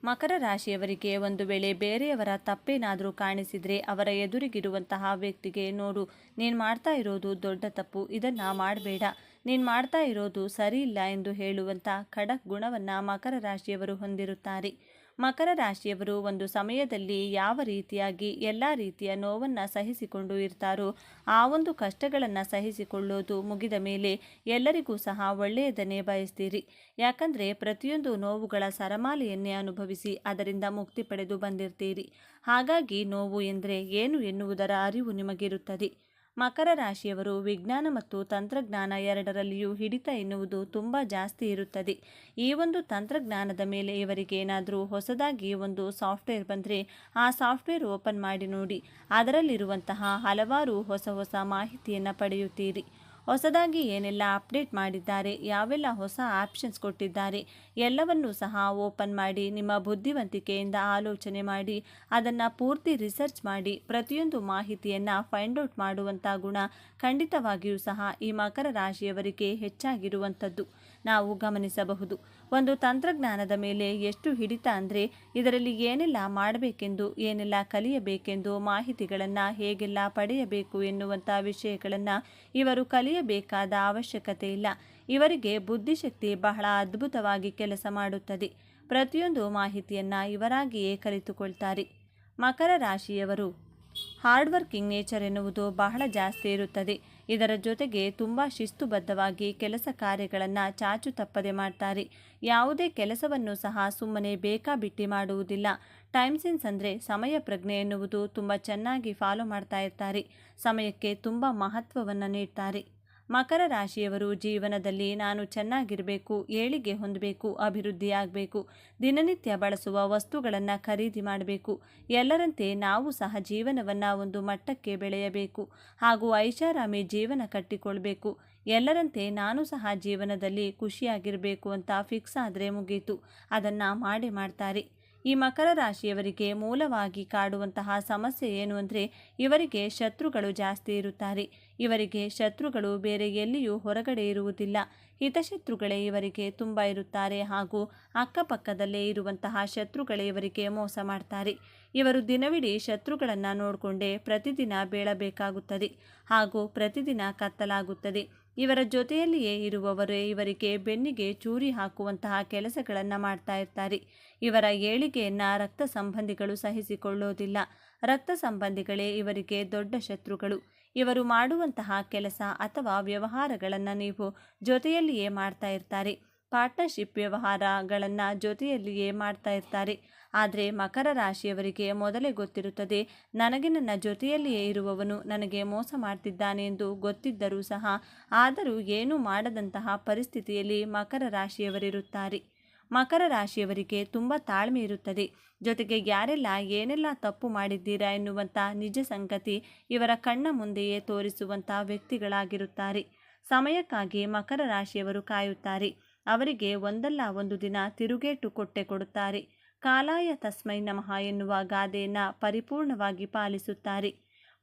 ಮಕರ ರಾಶಿಯವರಿಗೆ ಒಂದು ವೇಳೆ ಬೇರೆಯವರ ತಪ್ಪೇನಾದರೂ ಕಾಣಿಸಿದರೆ ಅವರ ಎದುರಿಗಿರುವಂತಹ ವ್ಯಕ್ತಿಗೆ, ನೋಡು ನೀನು ಮಾಡ್ತಾ ಇರೋದು ದೊಡ್ಡ ತಪ್ಪು, ಇದನ್ನು ಮಾಡಬೇಡ, ನೀನು ಮಾಡ್ತಾ ಇರೋದು ಸರಿ ಇಲ್ಲ ಎಂದು ಹೇಳುವಂಥ ಖಡಕ್ ಗುಣವನ್ನು ಮಕರ ರಾಶಿಯವರು ಹೊಂದಿರುತ್ತಾರೆ. ಮಕರ ರಾಶಿಯವರು ಒಂದು ಸಮಯದಲ್ಲಿ ಯಾವ ರೀತಿಯಾಗಿ ಎಲ್ಲ ರೀತಿಯ ನೋವನ್ನು ಸಹಿಸಿಕೊಂಡು ಇರ್ತಾರೋ ಆ ಒಂದು ಕಷ್ಟಗಳನ್ನು ಸಹಿಸಿಕೊಳ್ಳೋದು ಮುಗಿದ ಮೇಲೆ ಎಲ್ಲರಿಗೂ ಸಹ ಒಳ್ಳೆಯದನ್ನೇ ಬಯಸ್ತೀರಿ. ಯಾಕಂದರೆ ಪ್ರತಿಯೊಂದು ನೋವುಗಳ ಸರಮಾಲೆಯನ್ನೇ ಅನುಭವಿಸಿ ಅದರಿಂದ ಮುಕ್ತಿ ಪಡೆದು ಬಂದಿರ್ತೀರಿ. ಹಾಗಾಗಿ ನೋವು ಎಂದರೆ ಏನು ಎನ್ನುವುದರ ಅರಿವು ನಿಮಗಿರುತ್ತದೆ. ಮಕರ ರಾಶಿಯವರು ವಿಜ್ಞಾನ ಮತ್ತು ತಂತ್ರಜ್ಞಾನ ಎರಡರಲ್ಲಿಯೂ ಹಿಡಿತ ಎನ್ನುವುದು ತುಂಬ ಜಾಸ್ತಿ ಇರುತ್ತದೆ. ಈ ಒಂದು ತಂತ್ರಜ್ಞಾನದ ಮೇಲೆ ಇವರಿಗೆ ಏನಾದರೂ ಹೊಸದಾಗಿ ಒಂದು ಸಾಫ್ಟ್ವೇರ್ ಬಂದರೆ ಆ ಸಾಫ್ಟ್ವೇರ್ ಓಪನ್ ಮಾಡಿ ನೋಡಿ, ಅದರಲ್ಲಿರುವಂತಹ ಹಲವಾರು ಹೊಸ ಮಾಹಿತಿಯನ್ನು ಪಡೆಯುತ್ತೀರಿ. ಹೊಸದಾಗಿ ಏನೆಲ್ಲ ಅಪ್ಡೇಟ್ ಮಾಡಿದ್ದಾರೆ, ಯಾವೆಲ್ಲ ಹೊಸ ಆಪ್ಷನ್ಸ್ ಕೊಟ್ಟಿದ್ದಾರೆ ಎಲ್ಲವನ್ನೂ ಸಹ ಓಪನ್ ಮಾಡಿ ನಿಮ್ಮ ಬುದ್ಧಿವಂತಿಕೆಯಿಂದ ಆಲೋಚನೆ ಮಾಡಿ ಅದನ್ನು ಪೂರ್ತಿ ರಿಸರ್ಚ್ ಮಾಡಿ ಪ್ರತಿಯೊಂದು ಮಾಹಿತಿಯನ್ನು ಫೈಂಡ್ ಔಟ್ ಮಾಡುವಂಥ ಗುಣ ಖಂಡಿತವಾಗಿಯೂ ಸಹ ಈ ಮಕರ ರಾಶಿಯವರಿಗೆ ಹೆಚ್ಚಾಗಿರುವಂಥದ್ದು ನಾವು ಗಮನಿಸಬಹುದು. ಒಂದು ತಂತ್ರಜ್ಞಾನದ ಮೇಲೆ ಎಷ್ಟು ಹಿಡಿತ ಅಂದರೆ ಇದರಲ್ಲಿ ಏನೆಲ್ಲ ಮಾಡಬೇಕೆಂದು, ಏನೆಲ್ಲ ಕಲಿಯಬೇಕೆಂದು, ಮಾಹಿತಿಗಳನ್ನು ಹೇಗೆಲ್ಲ ಪಡೆಯಬೇಕು ಎನ್ನುವಂಥ ವಿಷಯಗಳನ್ನು ಇವರು ಕಲಿಯಬೇಕಾದ ಅವಶ್ಯಕತೆ ಇಲ್ಲ. ಇವರಿಗೆ ಬುದ್ಧಿಶಕ್ತಿ ಬಹಳ ಅದ್ಭುತವಾಗಿ ಕೆಲಸ ಮಾಡುತ್ತದೆ. ಪ್ರತಿಯೊಂದು ಮಾಹಿತಿಯನ್ನು ಇವರಾಗಿಯೇ ಕಲಿತುಕೊಳ್ತಾರೆ. ಮಕರ ರಾಶಿಯವರು ಹಾರ್ಡ್ ವರ್ಕಿಂಗ್ ನೇಚರ್ ಎನ್ನುವುದು ಬಹಳ ಜಾಸ್ತಿ ಇರುತ್ತದೆ. ಇದರ ಜೊತೆಗೆ ತುಂಬ ಶಿಸ್ತುಬದ್ಧವಾಗಿ ಕೆಲಸ ಕಾರ್ಯಗಳನ್ನು ಚಾಚು ತಪ್ಪದೆ ಮಾಡ್ತಾರೆ. ಯಾವುದೇ ಕೆಲಸವನ್ನು ಸಹ ಸುಮ್ಮನೆ ಬೇಕಾಬಿಟ್ಟಿ ಮಾಡುವುದಿಲ್ಲ. ಟೈಮ್ ಸೆನ್ಸ್ ಅಂದರೆ ಸಮಯ ಪ್ರಜ್ಞೆ ಎನ್ನುವುದು ತುಂಬ ಚೆನ್ನಾಗಿ ಫಾಲೋ ಮಾಡ್ತಾ ಇರ್ತಾರೆ. ಸಮಯಕ್ಕೆ ತುಂಬ ಮಹತ್ವವನ್ನು ನೀಡ್ತಾರೆ. ಮಕರ ರಾಶಿಯವರು ಜೀವನದಲ್ಲಿ ನಾನು ಚೆನ್ನಾಗಿರಬೇಕು, ಏಳಿಗೆ ಹೊಂದಬೇಕು, ಅಭಿವೃದ್ಧಿಯಾಗಬೇಕು, ದಿನನಿತ್ಯ ಬಳಸುವ ವಸ್ತುಗಳನ್ನು ಖರೀದಿ ಮಾಡಬೇಕು, ಎಲ್ಲರಂತೆ ನಾವು ಸಹ ಜೀವನವನ್ನು ಒಂದು ಮಟ್ಟಕ್ಕೆ ಬೆಳೆಯಬೇಕು ಹಾಗೂ ಐಷಾರಾಮಿ ಜೀವನ ಕಟ್ಟಿಕೊಳ್ಬೇಕು, ಎಲ್ಲರಂತೆ ನಾನು ಸಹ ಜೀವನದಲ್ಲಿ ಖುಷಿಯಾಗಿರಬೇಕು ಅಂತ ಫಿಕ್ಸ್ ಆದರೆ ಮುಗೀತು, ಅದನ್ನು ಮಾಡೇ ಮಾಡ್ತಾರೆ. ಈ ಮಕರ ರಾಶಿಯವರಿಗೆ ಮೂಲವಾಗಿ ಕಾಡುವಂತಹ ಸಮಸ್ಯೆ ಏನು ಅಂದರೆ ಇವರಿಗೆ ಶತ್ರುಗಳು ಜಾಸ್ತಿ ಇರುತ್ತಾರೆ. ಇವರಿಗೆ ಶತ್ರುಗಳು ಬೇರೆ ಎಲ್ಲಿಯೂ ಹೊರಗಡೆ ಇರುವುದಿಲ್ಲ. ಹಿತಶತ್ರುಗಳೇ ಇವರಿಗೆ ತುಂಬ ಇರುತ್ತಾರೆ ಹಾಗೂ ಅಕ್ಕಪಕ್ಕದಲ್ಲೇ ಇರುವಂತಹ ಶತ್ರುಗಳೇ ಇವರಿಗೆ ಮೋಸ ಮಾಡ್ತಾರೆ. ಇವರು ದಿನವಿಡೀ ಶತ್ರುಗಳನ್ನು ನೋಡಿಕೊಂಡೇ ಪ್ರತಿದಿನ ಬೀಳಬೇಕಾಗುತ್ತದೆ ಹಾಗೂ ಪ್ರತಿದಿನ ಕತ್ತಲಾಗುತ್ತದೆ. ಇವರ ಜೊತೆಯಲ್ಲಿಯೇ ಇರುವವರೇ ಇವರಿಗೆ ಬೆನ್ನಿಗೆ ಚೂರಿ ಹಾಕುವಂತಹ ಕೆಲಸಗಳನ್ನು ಮಾಡ್ತಾ ಇರ್ತಾರೆ. ಇವರ ಏಳಿಗೆಯನ್ನು ರಕ್ತ ಸಂಬಂಧಿಗಳು ಸಹಿಸಿಕೊಳ್ಳೋದಿಲ್ಲ. ರಕ್ತ ಸಂಬಂಧಿಗಳೇ ಇವರಿಗೆ ದೊಡ್ಡ ಶತ್ರುಗಳು. ಇವರು ಮಾಡುವಂತಹ ಕೆಲಸ ಅಥವಾ ವ್ಯವಹಾರಗಳನ್ನು ನೀವು ಜೊತೆಯಲ್ಲಿಯೇ ಮಾಡ್ತಾ ಇರ್ತಾರೆ. ಪಾರ್ಟ್ನರ್ಶಿಪ್ ವ್ಯವಹಾರಗಳನ್ನು ಜೊತೆಯಲ್ಲಿಯೇ ಮಾಡ್ತಾ ಇರ್ತಾರೆ. ಆದರೆ ಮಕರ ರಾಶಿಯವರಿಗೆ ಮೊದಲೇ ಗೊತ್ತಿರುತ್ತದೆ, ನನಗೆ ನನ್ನ ಜೊತೆಯಲ್ಲಿಯೇ ಇರುವವನು ನನಗೆ ಮೋಸ ಮಾಡ್ತಿದ್ದಾನೆ ಎಂದು ಗೊತ್ತಿದ್ದರೂ ಸಹ ಆದರೂ ಏನೂ ಮಾಡದಂತಹ ಪರಿಸ್ಥಿತಿಯಲ್ಲಿ ಮಕರ ರಾಶಿಯವರಿರುತ್ತಾರೆ. ಮಕರ ರಾಶಿಯವರಿಗೆ ತುಂಬ ತಾಳ್ಮೆ ಇರುತ್ತದೆ. ಜೊತೆಗೆ ಯಾರೆಲ್ಲ ಏನೆಲ್ಲ ತಪ್ಪು ಮಾಡಿದ್ದೀರಾ ಎನ್ನುವಂಥ ನಿಜ ಸಂಗತಿ ಇವರ ಕಣ್ಣ ಮುಂದೆಯೇ ತೋರಿಸುವಂಥ ವ್ಯಕ್ತಿಗಳಾಗಿರುತ್ತಾರೆ. ಸಮಯಕ್ಕಾಗಿ ಮಕರ ರಾಶಿಯವರು ಕಾಯುತ್ತಾರೆ. ಅವರಿಗೆ ಒಂದಲ್ಲ ಒಂದು ದಿನ ತಿರುಗೇಟು ಕೊಟ್ಟೆ ಕೊಡುತ್ತಾರೆ. ಕಾಲಾಯ ತಸ್ಮೈ ನಮಃ ಎನ್ನುವ ಗಾದೆಯನ್ನು ಪರಿಪೂರ್ಣವಾಗಿ ಪಾಲಿಸುತ್ತಾರೆ.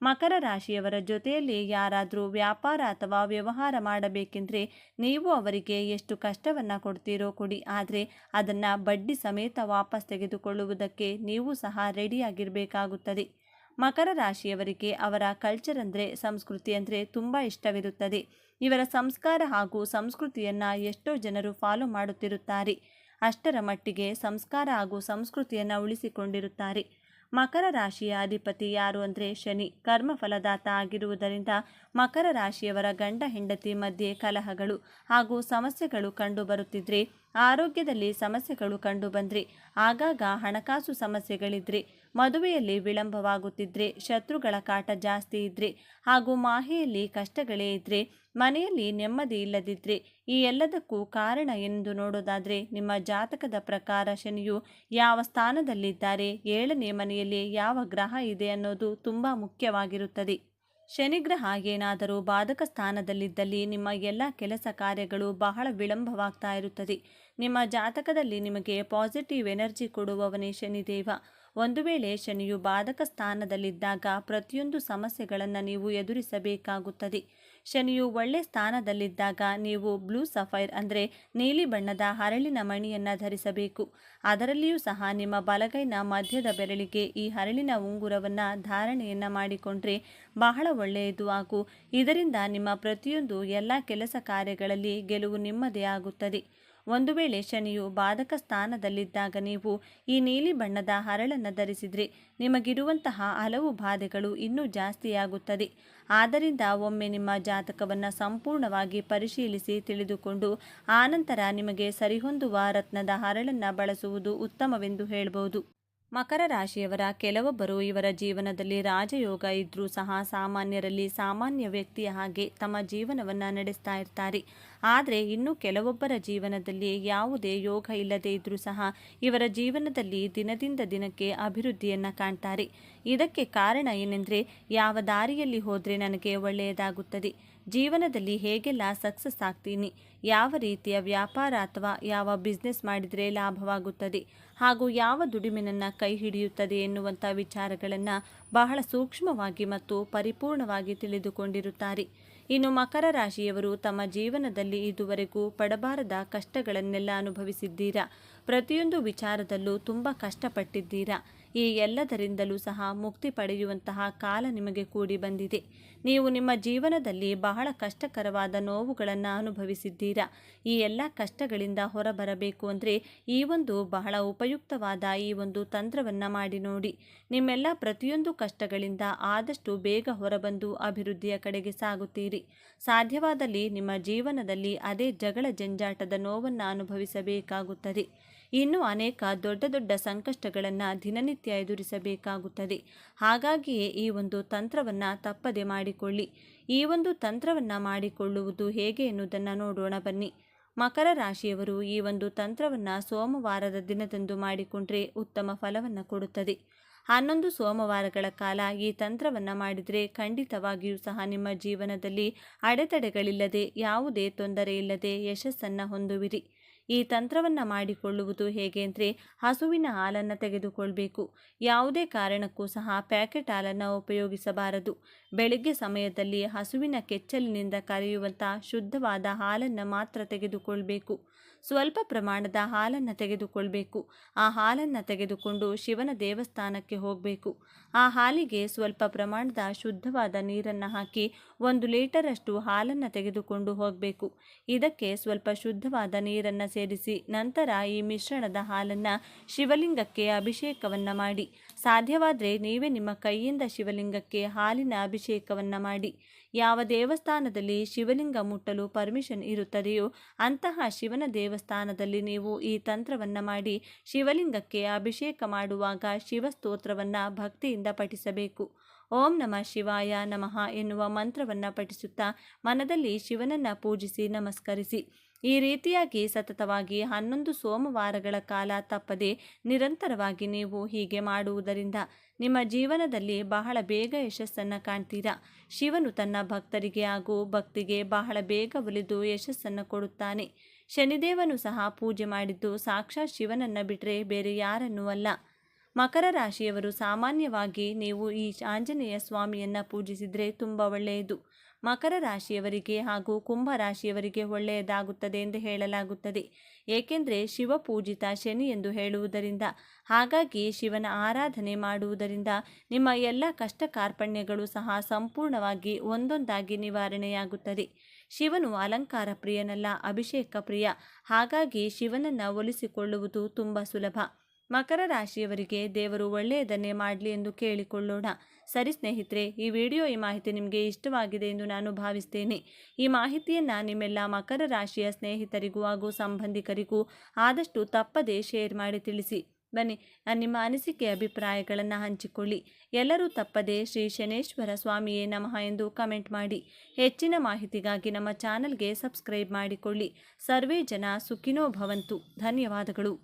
ಮಕರ ರಾಶಿಯವರ ಜೊತೆಯಲ್ಲಿ ಯಾರಾದರೂ ವ್ಯಾಪಾರ ಅಥವಾ ವ್ಯವಹಾರ ಮಾಡಬೇಕೆಂದರೆ ನೀವು ಅವರಿಗೆ ಎಷ್ಟು ಕಷ್ಟವನ್ನು ಕೊಡ್ತೀರೋ ಕೊಡಿ, ಆದರೆ ಅದನ್ನು ಬಡ್ಡಿ ಸಮೇತ ವಾಪಸ್ ತೆಗೆದುಕೊಳ್ಳುವುದಕ್ಕೆ ನೀವು ಸಹ ರೆಡಿಯಾಗಿರಬೇಕಾಗುತ್ತದೆ. ಮಕರ ರಾಶಿಯವರಿಗೆ ಅವರ ಕಲ್ಚರ್ ಅಂದರೆ, ಸಂಸ್ಕೃತಿ ಅಂದರೆ ತುಂಬ ಇಷ್ಟವಿರುತ್ತದೆ. ಇವರ ಸಂಸ್ಕಾರ ಹಾಗೂ ಸಂಸ್ಕೃತಿಯನ್ನು ಎಷ್ಟೋ ಜನರು ಫಾಲೋ ಮಾಡುತ್ತಿರುತ್ತಾರೆ. ಅಷ್ಟರ ಮಟ್ಟಿಗೆ ಸಂಸ್ಕಾರ ಹಾಗೂ ಸಂಸ್ಕೃತಿಯನ್ನು ಉಳಿಸಿಕೊಂಡಿರುತ್ತಾರೆ. ಮಕರ ರಾಶಿಯ ಅಧಿಪತಿ ಯಾರು ಅಂದರೆ ಶನಿ, ಕರ್ಮಫಲದಾತ ಆಗಿರುವುದರಿಂದ ಮಕರ ರಾಶಿಯವರ ಗಂಡ ಹೆಂಡತಿ ಮಧ್ಯೆ ಕಲಹಗಳು ಹಾಗೂ ಸಮಸ್ಯೆಗಳು ಕಂಡುಬರುತ್ತಿದ್ರೆ, ಆರೋಗ್ಯದಲ್ಲಿ ಸಮಸ್ಯೆಗಳು ಕಂಡುಬಂದರೆ, ಆಗಾಗ ಹಣಕಾಸು ಸಮಸ್ಯೆಗಳಿದ್ರೆ, ಮದುವೆಯಲ್ಲಿ ವಿಳಂಬವಾಗುತ್ತಿದ್ರೆ, ಶತ್ರುಗಳ ಕಾಟ ಜಾಸ್ತಿ ಇದ್ದರೆ ಹಾಗೂ ಮಾಹೆಯಲ್ಲಿ ಕಷ್ಟಗಳೇ ಇದ್ದರೆ, ಮನೆಯಲ್ಲಿ ನೆಮ್ಮದಿ ಇಲ್ಲದಿದ್ದರೆ, ಈ ಎಲ್ಲದಕ್ಕೂ ಕಾರಣ ಎಂದು ನೋಡೋದಾದರೆ ನಿಮ್ಮ ಜಾತಕದ ಪ್ರಕಾರ ಶನಿಯು ಯಾವ ಸ್ಥಾನದಲ್ಲಿದ್ದಾರೆ, 7ನೇ ಮನೆಯಲ್ಲಿ ಯಾವ ಗ್ರಹ ಇದೆ ಅನ್ನೋದು ತುಂಬ ಮುಖ್ಯವಾಗಿರುತ್ತದೆ. ಶನಿಗ್ರಹ ಏನಾದರೂ ಬಾಧಕ ಸ್ಥಾನದಲ್ಲಿದ್ದಲ್ಲಿ ನಿಮ್ಮ ಎಲ್ಲ ಕೆಲಸ ಕಾರ್ಯಗಳು ಬಹಳ ವಿಳಂಬವಾಗ್ತಾ ಇರುತ್ತದೆ. ನಿಮ್ಮ ಜಾತಕದಲ್ಲಿ ನಿಮಗೆ ಪಾಸಿಟಿವ್ ಎನರ್ಜಿ ಕೊಡುವವನೇ ಶನಿದೇವ. ಒಂದು ವೇಳೆ ಶನಿಯು ಬಾಧಕ ಸ್ಥಾನದಲ್ಲಿದ್ದಾಗ ಪ್ರತಿಯೊಂದು ಸಮಸ್ಯೆಗಳನ್ನು ನೀವು ಎದುರಿಸಬೇಕಾಗುತ್ತದೆ. ಶನಿಯು ಒಳ್ಳೆ ಸ್ಥಾನದಲ್ಲಿದ್ದಾಗ ನೀವು ಬ್ಲೂ ಸಫೈರ್ ಅಂದರೆ ನೀಲಿ ಬಣ್ಣದ ಹರಳಿನ ಮಣಿಯನ್ನು ಧರಿಸಬೇಕು. ಅದರಲ್ಲಿಯೂ ಸಹ ನಿಮ್ಮ ಬಲಗೈನ ಮಧ್ಯದ ಬೆರಳಿಗೆ ಈ ಹರಳಿನ ಉಂಗುರವನ್ನು ಧಾರಣೆಯನ್ನು ಮಾಡಿಕೊಂಡ್ರೆ ಬಹಳ ಒಳ್ಳೆಯದು ಹಾಗೂ ಇದರಿಂದ ನಿಮ್ಮ ಪ್ರತಿಯೊಂದು ಎಲ್ಲ ಕೆಲಸ ಕಾರ್ಯಗಳಲ್ಲಿ ಗೆಲುವು ನಿಮ್ಮದೇ ಆಗುತ್ತದೆ. ಒಂದು ವೇಳೆ ಶನಿಯು ಬಾಧಕ ಸ್ಥಾನದಲ್ಲಿದ್ದಾಗ ನೀವು ಈ ನೀಲಿ ಬಣ್ಣದ ಹರಳನ್ನು ಧರಿಸಿದರೆ ನಿಮಗಿರುವಂತಹ ಹಲವು ಬಾಧೆಗಳು ಇನ್ನೂ ಜಾಸ್ತಿಯಾಗುತ್ತದೆ. ಆದ್ದರಿಂದ ಒಮ್ಮೆ ನಿಮ್ಮ ಜಾತಕವನ್ನು ಸಂಪೂರ್ಣವಾಗಿ ಪರಿಶೀಲಿಸಿ ತಿಳಿದುಕೊಂಡು ಆನಂತರ ನಿಮಗೆ ಸರಿಹೊಂದುವ ರತ್ನದ ಹರಳನ್ನು ಬಳಸುವುದು ಉತ್ತಮವೆಂದು ಹೇಳಬಹುದು. ಮಕರ ರಾಶಿಯವರ ಕೆಲವೊಬ್ಬರು ಇವರ ಜೀವನದಲ್ಲಿ ರಾಜಯೋಗ ಇದ್ದರೂ ಸಹ ಸಾಮಾನ್ಯರಲ್ಲಿ ಸಾಮಾನ್ಯ ವ್ಯಕ್ತಿಯ ಹಾಗೆ ತಮ್ಮ ಜೀವನವನ್ನು ನಡೆಸ್ತಾ ಇರ್ತಾರೆ. ಆದರೆ ಇನ್ನು ಕೆಲವೊಬ್ಬರ ಜೀವನದಲ್ಲಿ ಯಾವುದೇ ಯೋಗ ಇಲ್ಲದೇ ಇದ್ದರೂ ಸಹ ಇವರ ಜೀವನದಲ್ಲಿ ದಿನದಿಂದ ದಿನಕ್ಕೆ ಅಭಿವೃದ್ಧಿಯನ್ನು ಕಾಣ್ತಾರೆ. ಇದಕ್ಕೆ ಕಾರಣ ಏನೆಂದರೆ, ಯಾವ ದಾರಿಯಲ್ಲಿ ಹೋದರೆ ನನಗೆ ಒಳ್ಳೆಯದಾಗುತ್ತದೆ, ಜೀವನದಲ್ಲಿ ಹೇಗೆಲ್ಲ ಸಕ್ಸಸ್ ಆಗ್ತೀನಿ, ಯಾವ ರೀತಿಯ ವ್ಯಾಪಾರ ಅಥವಾ ಯಾವ ಬಿಸ್ನೆಸ್ ಮಾಡಿದರೆ ಲಾಭವಾಗುತ್ತದೆ ಹಾಗೂ ಯಾವ ದುಡಿಮೆನನ್ನು ಕೈ ಹಿಡಿಯುತ್ತದೆ ಎನ್ನುವಂಥ ವಿಚಾರಗಳನ್ನು ಬಹಳ ಸೂಕ್ಷ್ಮವಾಗಿ ಮತ್ತು ಪರಿಪೂರ್ಣವಾಗಿ ತಿಳಿದುಕೊಂಡಿರುತ್ತಾರೆ. ಇನ್ನು ಮಕರ ರಾಶಿಯವರು ತಮ್ಮ ಜೀವನದಲ್ಲಿ ಇದುವರೆಗೂ ಪಡಬಾರದ ಕಷ್ಟಗಳನ್ನೆಲ್ಲ ಅನುಭವಿಸಿದ್ದೀರಾ. ಪ್ರತಿಯೊಂದು ವಿಚಾರದಲ್ಲೂ ತುಂಬ ಕಷ್ಟಪಟ್ಟಿದ್ದೀರಾ. ಈ ಎಲ್ಲದರಿಂದಲೂ ಸಹ ಮುಕ್ತಿ ಪಡೆಯುವಂತಹ ಕಾಲ ನಿಮಗೆ ಕೂಡಿ ಬಂದಿದೆ. ನೀವು ನಿಮ್ಮ ಜೀವನದಲ್ಲಿ ಬಹಳ ಕಷ್ಟಕರವಾದ ನೋವುಗಳನ್ನು ಅನುಭವಿಸಿದ್ದೀರಾ. ಈ ಎಲ್ಲ ಕಷ್ಟಗಳಿಂದ ಹೊರಬರಬೇಕು ಅಂದರೆ ಈ ಒಂದು ಬಹಳ ಉಪಯುಕ್ತವಾದ ಈ ಒಂದು ತಂತ್ರವನ್ನು ಮಾಡಿ ನೋಡಿ. ನಿಮ್ಮೆಲ್ಲ ಪ್ರತಿಯೊಂದು ಕಷ್ಟಗಳಿಂದ ಆದಷ್ಟು ಬೇಗ ಹೊರಬಂದು ಅಭಿವೃದ್ಧಿಯ ಕಡೆಗೆ ಸಾಗುತ್ತೀರಿ. ಸಾಧ್ಯವಾದಲ್ಲಿ ನಿಮ್ಮ ಜೀವನದಲ್ಲಿ ಅದೇ ಜಗಳ ಜಂಜಾಟದ ನೋವನ್ನು ಅನುಭವಿಸಬೇಕಾಗುತ್ತದೆ. ಇನ್ನೂ ಅನೇಕ ದೊಡ್ಡ ದೊಡ್ಡ ಸಂಕಷ್ಟಗಳನ್ನು ದಿನನಿತ್ಯ ಎದುರಿಸಬೇಕಾಗುತ್ತದೆ. ಹಾಗಾಗಿಯೇ ಈ ಒಂದು ತಂತ್ರವನ್ನು ತಪ್ಪದೆ ಮಾಡಿಕೊಳ್ಳಿ. ಈ ಒಂದು ತಂತ್ರವನ್ನು ಮಾಡಿಕೊಳ್ಳುವುದು ಹೇಗೆ ಎನ್ನುವುದನ್ನು ನೋಡೋಣ ಬನ್ನಿ. ಮಕರ ರಾಶಿಯವರು ಈ ಒಂದು ತಂತ್ರವನ್ನು ಸೋಮವಾರದ ದಿನದಂದು ಮಾಡಿಕೊಂಡ್ರೆ ಉತ್ತಮ ಫಲವನ್ನು ಕೊಡುತ್ತದೆ. 11 ಸೋಮವಾರಗಳ ಕಾಲ ಈ ತಂತ್ರವನ್ನು ಮಾಡಿದರೆ ಖಂಡಿತವಾಗಿಯೂ ಸಹ ನಿಮ್ಮ ಜೀವನದಲ್ಲಿ ಅಡೆತಡೆಗಳಿಲ್ಲದೆ ಯಾವುದೇ ತೊಂದರೆ ಇಲ್ಲದೆ ಯಶಸ್ಸನ್ನು ಹೊಂದುವಿರಿ. ಈ ತಂತ್ರವನ್ನು ಮಾಡಿಕೊಳ್ಳುವುದು ಹೇಗೆ ಅಂದರೆ, ಹಸುವಿನ ಹಾಲನ್ನು ತೆಗೆದುಕೊಳ್ಬೇಕು. ಯಾವುದೇ ಕಾರಣಕ್ಕೂ ಸಹ ಪ್ಯಾಕೆಟ್ ಹಾಲನ್ನು ಉಪಯೋಗಿಸಬಾರದು. ಬೆಳಗ್ಗೆ ಸಮಯದಲ್ಲಿ ಹಸುವಿನ ಕೆಚ್ಚಲಿನಿಂದ ಕರೆಯುವಂಥ ಶುದ್ಧವಾದ ಹಾಲನ್ನು ಮಾತ್ರ ತೆಗೆದುಕೊಳ್ಬೇಕು. ಸ್ವಲ್ಪ ಪ್ರಮಾಣದ ಹಾಲನ್ನು ತೆಗೆದುಕೊಳ್ಬೇಕು. ಆ ಹಾಲನ್ನು ತೆಗೆದುಕೊಂಡು ಶಿವನ ದೇವಸ್ಥಾನಕ್ಕೆ ಹೋಗಬೇಕು. ಆ ಹಾಲಿಗೆ ಸ್ವಲ್ಪ ಪ್ರಮಾಣದ ಶುದ್ಧವಾದ ನೀರನ್ನು ಹಾಕಿ 1 ಲೀಟರಷ್ಟು ಹಾಲನ್ನು ತೆಗೆದುಕೊಂಡು ಹೋಗಬೇಕು. ಇದಕ್ಕೆ ಸ್ವಲ್ಪ ಶುದ್ಧವಾದ ನೀರನ್ನು ಸೇರಿಸಿ ನಂತರ ಈ ಮಿಶ್ರಣದ ಹಾಲನ್ನು ಶಿವಲಿಂಗಕ್ಕೆ ಅಭಿಷೇಕವನ್ನು ಮಾಡಿ. ಸಾಧ್ಯವಾದರೆ ನೀವೇ ನಿಮ್ಮ ಕೈಯಿಂದ ಶಿವಲಿಂಗಕ್ಕೆ ಹಾಲಿನ ಅಭಿಷೇಕವನ್ನು ಮಾಡಿ. ಯಾವ ದೇವಸ್ಥಾನದಲ್ಲಿ ಶಿವಲಿಂಗ ಮುಟ್ಟಲು ಪರ್ಮಿಷನ್ ಇರುತ್ತದೆಯೋ ಅಂತಹ ಶಿವನ ದೇವಸ್ಥಾನದಲ್ಲಿ ನೀವು ಈ ತಂತ್ರವನ್ನು ಮಾಡಿ ಶಿವಲಿಂಗಕ್ಕೆ ಅಭಿಷೇಕ ಮಾಡುವಾಗ ಶಿವಸ್ತೋತ್ರವನ್ನು ಭಕ್ತಿಯಿಂದ ಪಠಿಸಬೇಕು. ಓಂ ನಮಃ ಶಿವಾಯ ನಮಃ ಎನ್ನುವ ಮಂತ್ರವನ್ನು ಪಠಿಸುತ್ತಾ ಮನದಲ್ಲಿ ಶಿವನನ್ನು ಪೂಜಿಸಿ ನಮಸ್ಕರಿಸಿ. ಈ ರೀತಿಯಾಗಿ ಸತತವಾಗಿ 11 ಸೋಮವಾರಗಳ ಕಾಲ ತಪ್ಪದೆ ನಿರಂತರವಾಗಿ ನೀವು ಹೀಗೆ ಮಾಡುವುದರಿಂದ ನಿಮ್ಮ ಜೀವನದಲ್ಲಿ ಬಹಳ ಬೇಗ ಯಶಸ್ಸನ್ನು ಕಾಣ್ತೀರಾ. ಶಿವನು ತನ್ನ ಭಕ್ತರಿಗೆ ಹಾಗೂ ಭಕ್ತಿಗೆ ಬಹಳ ಬೇಗ ಒಲಿದು ಯಶಸ್ಸನ್ನು ಕೊಡುತ್ತಾನೆ. ಶನಿದೇವನು ಸಹ ಪೂಜೆ ಮಾಡಿದ್ದು ಸಾಕ್ಷಾತ್ ಶಿವನನ್ನು ಬಿಟ್ಟರೆ ಬೇರೆ ಯಾರನ್ನೂ ಅಲ್ಲ. ಮಕರ ರಾಶಿಯವರು ಸಾಮಾನ್ಯವಾಗಿ ನೀವು ಈ ಆಂಜನೇಯ ಸ್ವಾಮಿಯನ್ನು ಪೂಜಿಸಿದರೆ ತುಂಬ ಒಳ್ಳೆಯದು. ಮಕರ ರಾಶಿಯವರಿಗೆ ಹಾಗೂ ಕುಂಭ ರಾಶಿಯವರಿಗೆ ಒಳ್ಳೆಯದಾಗುತ್ತದೆ ಎಂದು ಹೇಳಲಾಗುತ್ತದೆ. ಏಕೆಂದರೆ ಶಿವಪೂಜಿತ ಶನಿ ಎಂದು ಹೇಳುವುದರಿಂದ, ಹಾಗಾಗಿ ಶಿವನ ಆರಾಧನೆ ಮಾಡುವುದರಿಂದ ನಿಮ್ಮ ಎಲ್ಲ ಕಷ್ಟ ಕಾರ್ಪಣ್ಯಗಳು ಸಹ ಸಂಪೂರ್ಣವಾಗಿ ಒಂದೊಂದಾಗಿ ನಿವಾರಣೆಯಾಗುತ್ತದೆ. ಶಿವನು ಅಲಂಕಾರ ಪ್ರಿಯನಲ್ಲ, ಅಭಿಷೇಕ ಪ್ರಿಯ. ಹಾಗಾಗಿ ಶಿವನನ್ನು ಒಲಿಸಿಕೊಳ್ಳುವುದು ತುಂಬ ಸುಲಭ. ಮಕರ ರಾಶಿಯವರಿಗೆ ದೇವರು ಒಳ್ಳೆಯದನ್ನೇ ಮಾಡಲಿ ಎಂದು ಕೇಳಿಕೊಳ್ಳೋಣ. ಸರಿ ಸ್ನೇಹಿತರೆ, ಈ ಮಾಹಿತಿ ನಿಮಗೆ ಇಷ್ಟವಾಗಿದೆ ಎಂದು ನಾನು ಭಾವಿಸ್ತೇನೆ. ಈ ಮಾಹಿತಿಯನ್ನು ನಿಮ್ಮೆಲ್ಲ ಮಕರ ರಾಶಿಯ ಸ್ನೇಹಿತರಿಗೂ ಹಾಗೂ ಸಂಬಂಧಿಕರಿಗೂ ಆದಷ್ಟು ತಪ್ಪದೇ ಶೇರ್ ಮಾಡಿ ತಿಳಿಸಿ. ಬನ್ನಿ, ನಿಮ್ಮ ಅನಿಸಿಕೆ ಅಭಿಪ್ರಾಯಗಳನ್ನು ಹಂಚಿಕೊಳ್ಳಿ. ಎಲ್ಲರೂ ತಪ್ಪದೇ ಶ್ರೀ ಶನೇಶ್ವರ ಸ್ವಾಮಿಯೇ ನಮಃ ಎಂದು ಕಮೆಂಟ್ ಮಾಡಿ. ಹೆಚ್ಚಿನ ಮಾಹಿತಿಗಾಗಿ ನಮ್ಮ ಚಾನಲ್ಗೆ ಸಬ್ಸ್ಕ್ರೈಬ್ ಮಾಡಿಕೊಳ್ಳಿ. ಸರ್ವೇ ಜನ ಸುಖಿನೋ ಭವಂತು. ಧನ್ಯವಾದಗಳು.